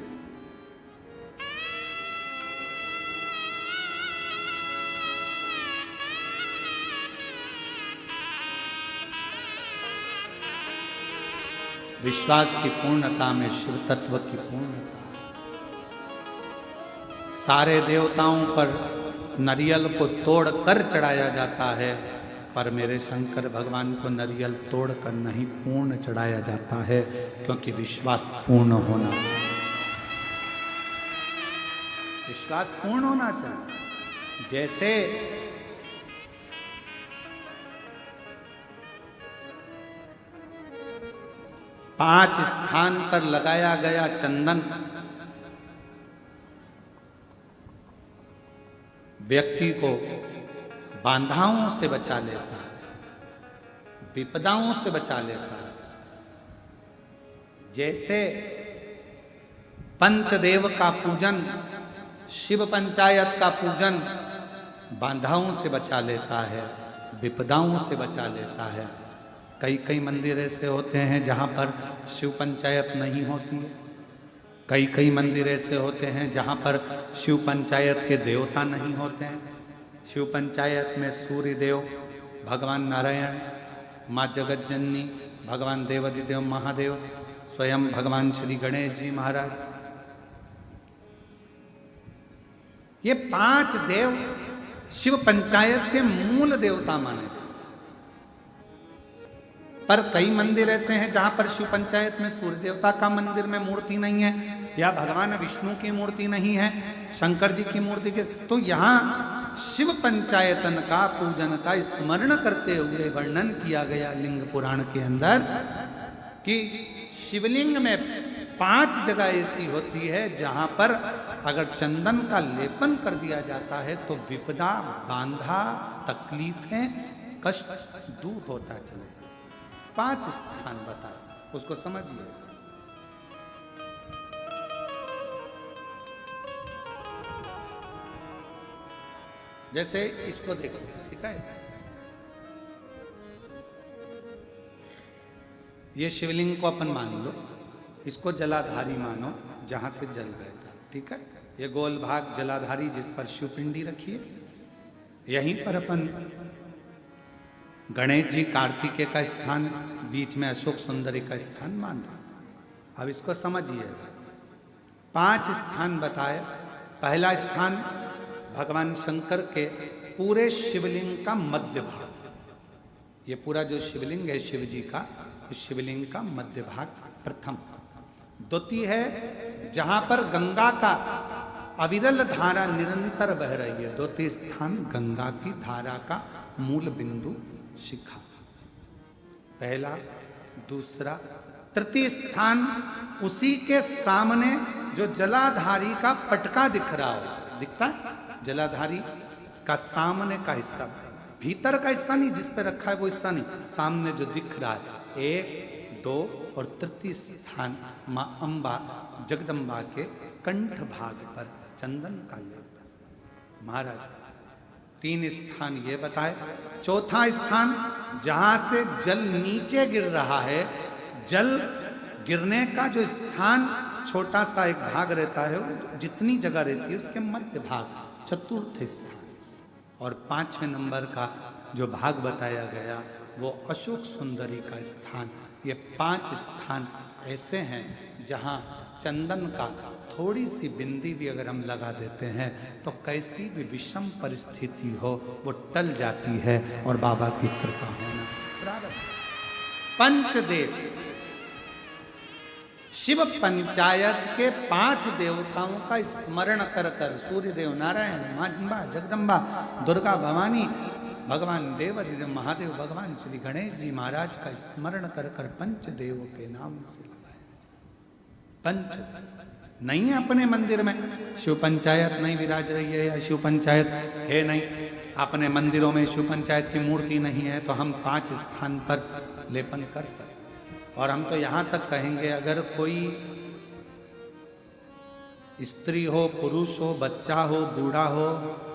विश्वास की पूर्णता में शिव तत्व की पूर्णता। सारे देवताओं पर नरियल को तोड़कर चढ़ाया जाता है, पर मेरे शंकर भगवान को नरियल तोड़कर नहीं, पूर्ण चढ़ाया जाता है, क्योंकि विश्वास पूर्ण होना चाहिए। विश्वास पूर्ण होना चाहिए। जैसे पांच स्थान पर लगाया गया चंदन व्यक्ति को बाधाओं से बचा लेता है, विपदाओं से बचा लेता है। जैसे पंचदेव का पूजन, शिव पंचायत का पूजन बाधाओं से बचा लेता है, विपदाओं से बचा लेता है। कई कई मंदिर ऐसे होते हैं जहाँ पर शिव पंचायत नहीं होती है। कई कई मंदिर ऐसे होते हैं जहाँ पर शिव पंचायत के देवता नहीं होते हैं। शिव पंचायत में सूर्य देव, भगवान नारायण, माँ जगत जननी, भगवान देवादिदेव महादेव, स्वयं भगवान श्री गणेश जी महाराज, ये पांच देव शिव पंचायत के मूल देवता माने। पर कई मंदिर ऐसे हैं जहां पर शिव पंचायत में सूर्य देवता का मंदिर में मूर्ति नहीं है, या भगवान विष्णु की मूर्ति नहीं है, शंकर जी की मूर्ति के, तो यहाँ शिव पंचायतन का पूजन का स्मरण करते हुए वर्णन किया गया लिंग पुराण के अंदर कि शिवलिंग में 5 जगह ऐसी होती है जहां पर अगर चंदन का लेपन कर दिया जाता है तो विपदा, बांधा, तकलीफें, कष्ट दूर होता चले। 5 स्थान बताए, उसको समझिए। जैसे इसको देखो, ठीक है, ये शिवलिंग को अपन मान लो, इसको जलाधारी मानो जहां से जल बहता, ठीक है। ये गोल भाग जलाधारी जिस पर शिवपिंडी रखी है, यहीं पर अपन गणेश जी कार्तिकेय का स्थान, बीच में अशोक सुंदरी का स्थान मान लो। अब इसको समझिएगा, 5 स्थान बताए। पहला स्थान भगवान शंकर के पूरे शिवलिंग का मध्य भाग, ये पूरा जो शिवलिंग है शिव जी का, उस शिवलिंग का मध्य भाग प्रथम। द्वितीय है जहां पर गंगा का अविरल धारा निरंतर बह रही है, द्वितीय स्थान गंगा की धारा का मूल बिंदु शिखा, पहला दूसरा। तृतीय स्थान उसी के सामने जो जलाधारी का पटका दिख रहा हो, दिखता है जलाधारी का सामने का हिस्सा, भीतर का हिस्सा नहीं जिस पे रखा है वो हिस्सा नहीं, सामने जो दिख रहा है। 1, 2 और तृतीय स्थान मां अंबा जगदम्बा के कंठ भाग पर चंदन का लेप। महाराज 3 स्थान ये बताए। चौथा स्थान जहां से जल नीचे गिर रहा है, जल गिरने का जो स्थान छोटा सा एक भाग रहता है, जितनी जगह रहती है उसके मध्य भाग, चतुर्थ स्थान। और 5वें नंबर का जो भाग बताया गया वो अशोक सुंदरी का स्थान। ये 5 स्थान ऐसे हैं जहां चंदन का थोड़ी सी बिंदी भी अगर हम लगा देते हैं तो कैसी भी विषम परिस्थिति हो वो टल जाती है और बाबा की कृपा होना प्रारंभ। पंचदेव, शिव पंचायत के 5 देवताओं का स्मरण कर कर, सूर्य देव, नारायण, मां अंबा, जगदम्बा, दुर्गा भवानी, भगवान देव महादेव, भगवान श्री गणेश जी महाराज का स्मरण कर कर पंचदेव के नाम से पंच नहीं है अपने मंदिर में, शिव पंचायत नहीं विराज रही है या शिव पंचायत है नहीं, अपने मंदिरों में शिव पंचायत की मूर्ति नहीं है, तो हम 5 स्थान पर लेपन कर सकते। और हम तो यहां तक कहेंगे अगर कोई स्त्री हो, पुरुष हो, बच्चा हो, बूढ़ा हो,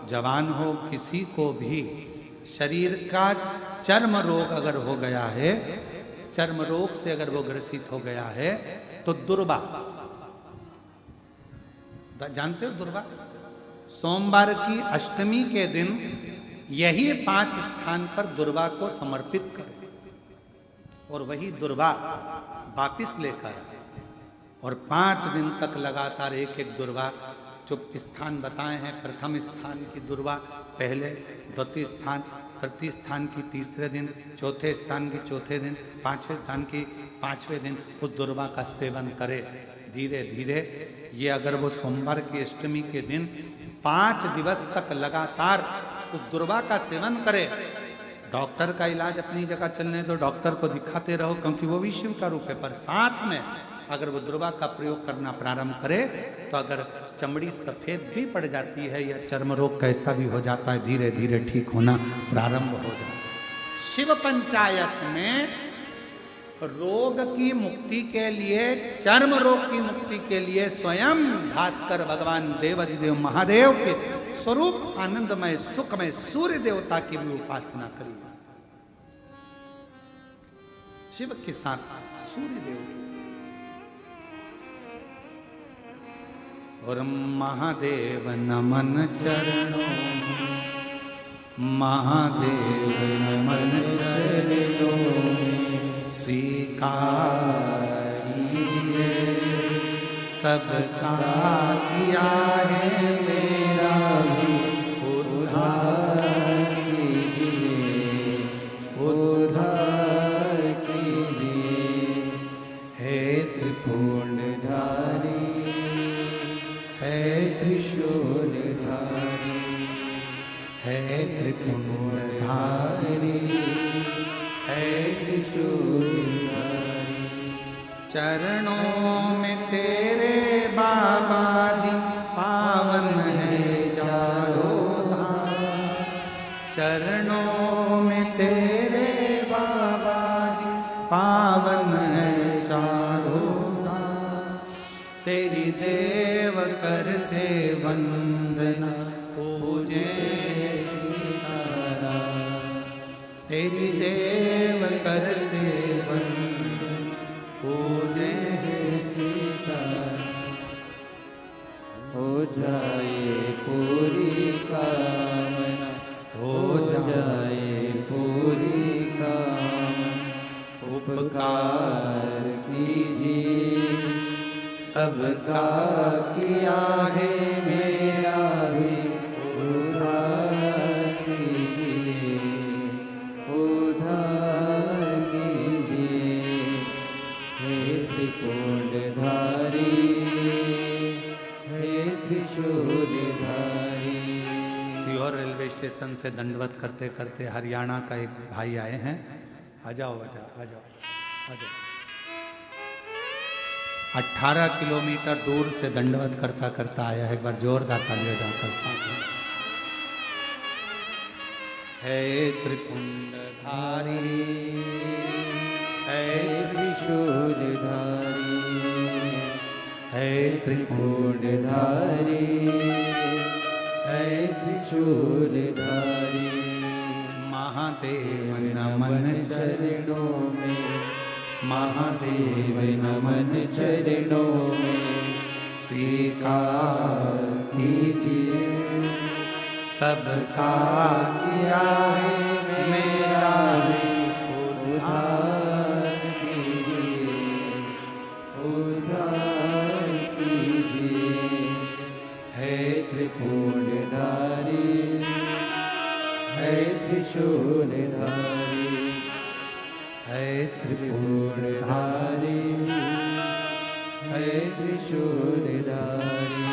जवान हो, किसी को भी शरीर का चर्म रोग अगर हो गया है, चर्म रोग से अगर वो ग्रसित हो गया है तो दुर्वा, जानते हो दुर्वा, सोमवार की अष्टमी के दिन यही 5 स्थान पर दुर्वा को समर्पित करें और वही दुर्वा वापिस लेकर, और 5 दिन तक लगातार एक एक दुर्वा, जो स्थान बताए हैं, प्रथम स्थान की दुर्वा पहले, द्वितीय स्थान, तृतीय स्थान की तीसरे दिन, चौथे स्थान की चौथे दिन, 5वें स्थान की 5वें दिन उस दुर्वा का सेवन करे धीरे धीरे। ये अगर वो सोमवार की अष्टमी के दिन 5 दिवस तक लगातार उस दुर्वा का सेवन करे, डॉक्टर का इलाज अपनी जगह चलने दो, डॉक्टर को दिखाते रहो क्योंकि वो भी शिव का रूप है, पर साथ में अगर वो दुर्वा का प्रयोग करना प्रारंभ करे तो अगर चमड़ी सफेद भी पड़ जाती है या चर्म रोग कैसा भी हो जाता है, धीरे धीरे ठीक होना प्रारंभ हो जाता है। शिव पंचायत में रोग की मुक्ति के लिए, चर्म रोग की मुक्ति के लिए स्वयं भास्कर भगवान देवाधिदेव महादेव के स्वरूप आनंदमय सुखमय सूर्य देवता की भी उपासना करी। शिव के साथ सूर्य देव और महादेव नमन चरणों, महादेव नमन चरणों स्वीकार कीजिए, सबका किया है मेरा भी उद्धार कीजिए, उद्धार कीजिए। हे त्रिपुंडधारी, है त्रिशूलधारी, है त्रिपुंडधारी, है त्रिशूलधारी। चरणों में तेरे बाबा जी पावन है चारों धाम, चरणों में तेरे बाबा जी पावन है चारों धाम। तेरी देव करते वंदना पूजे सीताराम, तेरी देव करते वंदना जाए पूरी कामना, हो जाए पूरी कामना। उपकार कीजिए सबका किया है मेरा भी उद्धार कीजिए, उद्धार कीजिए। हे त्रिपुंडधारी, हे त्रिशूलधारी। सीहोर रेलवे स्टेशन से दंडवत करते करते हरियाणा का एक भाई आए हैं। आ जाओ बेटा, आ जाओ, आ जाओ। 18 किलोमीटर दूर से दंडवत करता करता आया है। एक बार जोरदार तालियां जाकर साथ में। हे त्रिपुंडधारी, हे त्रिशूलधारी, हे त्रिपुंडधारी, हे त्रिशूलधारी। महादेव नमन चरणों में, महादेव नमन चरणों में। स्वीकार कीजिए सबका किया है मेरा भी उद्धार कीजिए, उद्धार कीजिए। हे त्रिपुंडधारी, हे त्रिशूलधारी, है त्रिपुंडधारी, हे त्रिशूलधारी।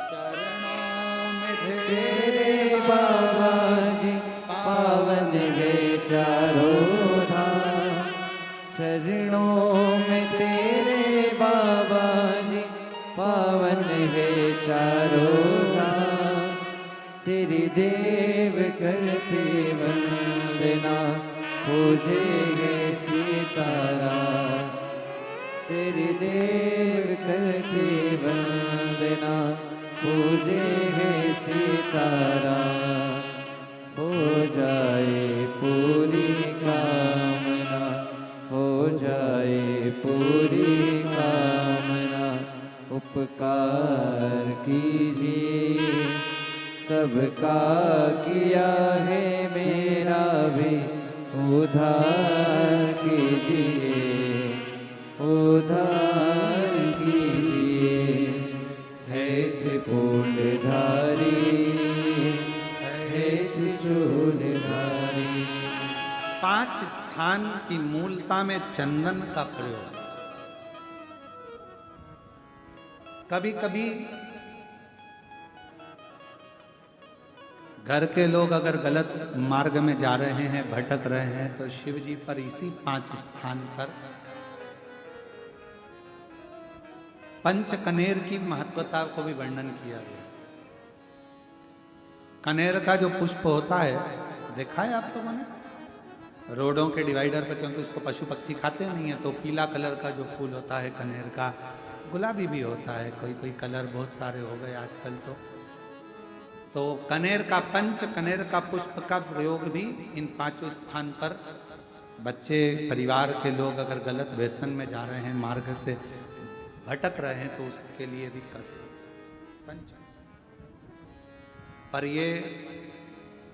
चरणों में तेरे बाबा जी पावन है चारों धाम। चरणों में तेरे बाबा जी पावन है चारों धाम। तेरी देव करते वंदना, पूजेंगे सीताराम। तेरी देव करते वंदना, पूजेंगे सीताराम। हो जाए पूरी कामना, हो जाए पूरी कामना। उपकार कीजिए सबका किया है मेरा भी उद्धार कीजिए, उद्धार कीजिए। हे त्रिपुंडधारी, हे त्रिशूलधारी। 5 स्थान की मूलता में चंदन का प्रयोग। कभी कभी घर के लोग अगर गलत मार्ग में जा रहे हैं, भटक रहे हैं, तो शिव जी पर इसी 5 स्थान पर पंच कनेर की महत्वता को भी वर्णन किया गया। कनेर का जो पुष्प होता है, देखा है आप लोगों ने रोडों के डिवाइडर पर, क्योंकि उसको पशु पक्षी खाते नहीं है, तो पीला कलर का जो फूल होता है कनेर का, गुलाबी भी होता है, कोई कोई कलर बहुत सारे हो गए आजकल। तो कनेर का, पंच कनेर का पुष्प का प्रयोग भी इन 5 स्थान पर बच्चे, परिवार के लोग अगर गलत व्यसन में जा रहे हैं, मार्ग से भटक रहे हैं, तो उसके लिए भी कर सकते पंच। पर ये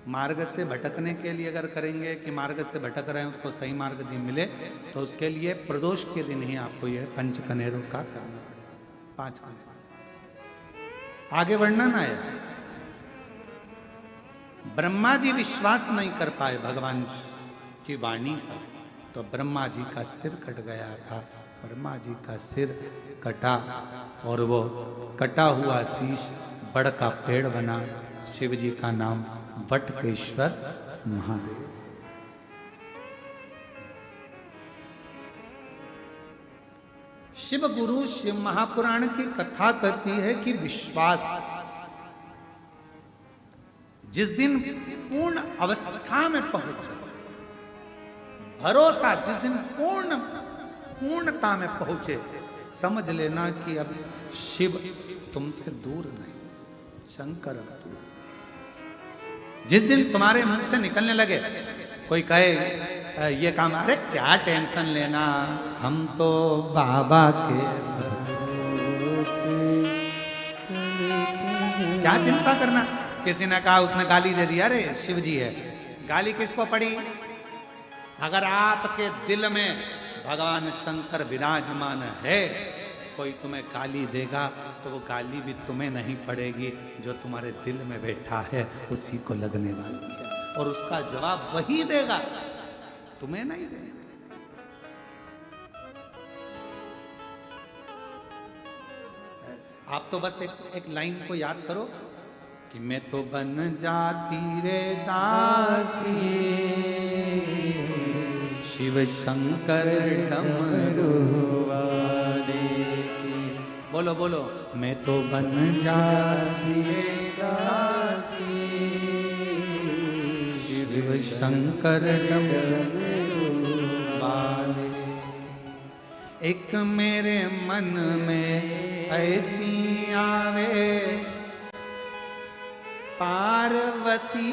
मार्ग से भटकने के लिए अगर करेंगे कि मार्ग से भटक रहे हैं उसको सही मार्ग दिन मिले, तो उसके लिए प्रदोष के दिन ही आपको यह पंच कनेरों का करना पड़ेगा। 5 आगे वर्णन आया। ब्रह्मा जी विश्वास नहीं कर पाए भगवान की वाणी पर, तो ब्रह्मा जी का सिर कट गया था। ब्रह्मा जी का सिर कटा और वो कटा हुआ शीश बड़ का पेड़ बना। शिव जी का नाम वटकेश्वर महादेव। शिव गुरु शिव महापुराण की कथा कहती है कि विश्वास जिस दिन पूर्ण अवस्था में पहुंचे, भरोसा जिस दिन पूर्णता में पहुंचे, समझ लेना कि अब शिव तुमसे दूर नहीं, शंकर अब दूर। जिस दिन तुम्हारे मुंह से निकलने लगे, कोई कहे ये काम, अरे क्या टेंशन लेना, हम तो बाबा के क्या चिंता करना। किसी ने कहा, उसने गाली दे दी, अरे शिव जी है। गाली किसको पड़ी? अगर आपके दिल में भगवान शंकर विराजमान है, कोई तुम्हें गाली देगा तो वो गाली भी तुम्हें नहीं पड़ेगी, जो तुम्हारे दिल में बैठा है उसी को लगने वाली है, और उसका जवाब वही देगा, तुम्हें नहीं देगा। आप तो बस एक लाइन को याद करो कि मैं तो बन जाती रे दासी, शिव शंकर डमरू वाले की। बोलो बोलो, मैं तो बन जाती रे दासी, शिव शंकर डमरू वाले। एक मेरे मन में ऐसी आवे, पार्वती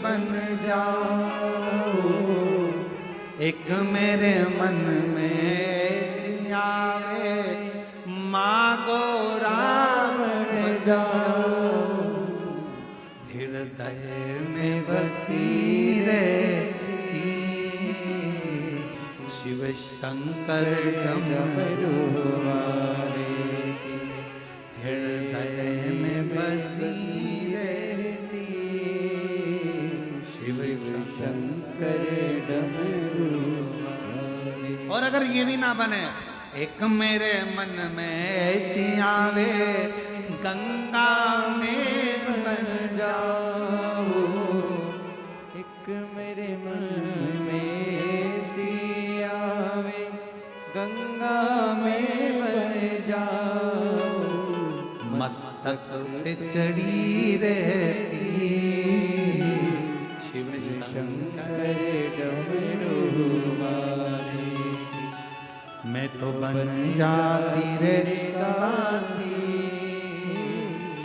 बन जाओ। एक मेरे मन में ऐसी आवे, मांगो राम बन जाओ। हृदय में बसी रहती शिव शंकर डमरू वाले की। हृदय में बसी रहती शिव शंकर डमरू वाले। और अगर ये भी ना बने, एक मेरे मन में ऐसी आवे, गंगा में बन जाओ। एक मेरे मन में ऐसी आवे, गंगा में बन जाओ। मस्तक पे चढ़ी रहती शिव शंकर डमरू वाले। मैं तो बन जाती रे दासी,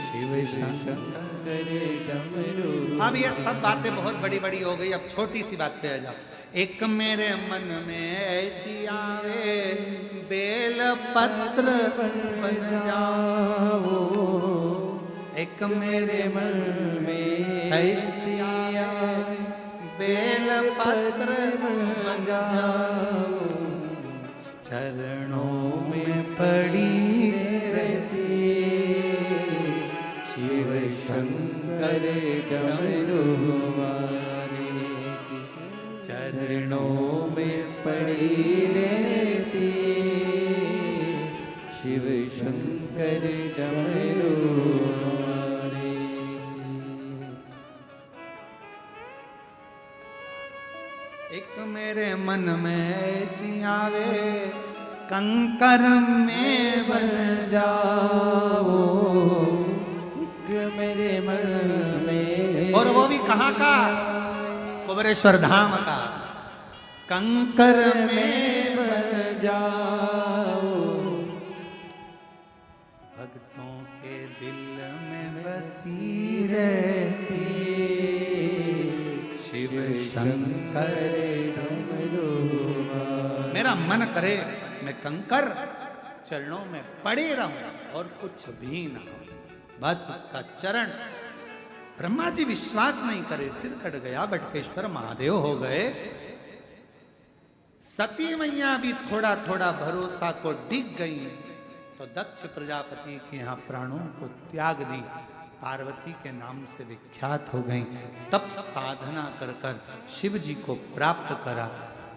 शिव शंकर डमरू। अब ये सब बातें बहुत बड़ी बड़ी हो गई, अब छोटी सी बात पे आ जाओ। एक मेरे मन में ऐसी आवे, बेल पत्र बन जाओ। एक मेरे मन में ऐसी आवे, बेल पत्र बन जाओ। चरणों में पड़ी रहती शिव शंकर डमरू वाले की। चरणों में पड़ी रहती शिव शंकर डमरू वाले की। एक मेरे मन में ऐसी आवे, कंकर में बन जाओ। एक मेरे मन में, और वो भी कहाँ का? कुबरेश्वर धाम का। कंकर में बन जाओ, भक्तों के दिल में बसी रहती शिव शंकर डमरू। मेरा मन करे मैं कंकर चरणों में पड़े रहूं और कुछ भी ना हो, बस उसका चरण। ब्रह्मा जी विश्वास नहीं करे, सिर कट गया, बटकेश्वर महादेव हो गए। सती मैया भी थोड़ा थोड़ा भरोसा को डिग गई, तो दक्ष प्रजापति के यहाँ प्राणों को त्याग दी, पार्वती के नाम से विख्यात हो गई। तब साधना कर कर शिव जी को प्राप्त करा,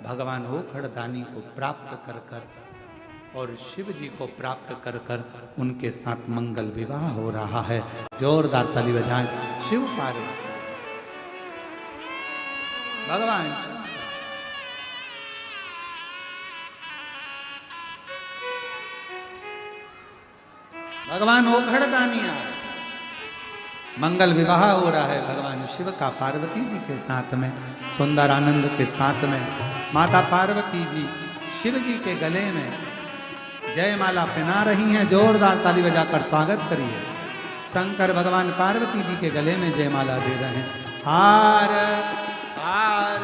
भगवान ओखड़दानी को प्राप्त कर कर, और शिव जी को प्राप्त कर कर उनके साथ मंगल विवाह हो रहा है। जोरदार ताली बजाएं शिव पार्वती। भगवान शिव भगवान ओखड़दानी आए, मंगल विवाह हो रहा है भगवान शिव का पार्वती जी के साथ में, सुंदर आनंद के साथ में। माता पार्वती जी शिव जी के गले में जयमाला पहना रही हैं। जोरदार ताली बजाकर स्वागत करिए। शंकर भगवान पार्वती जी के गले में जयमाला दे रहे हैं। हार हार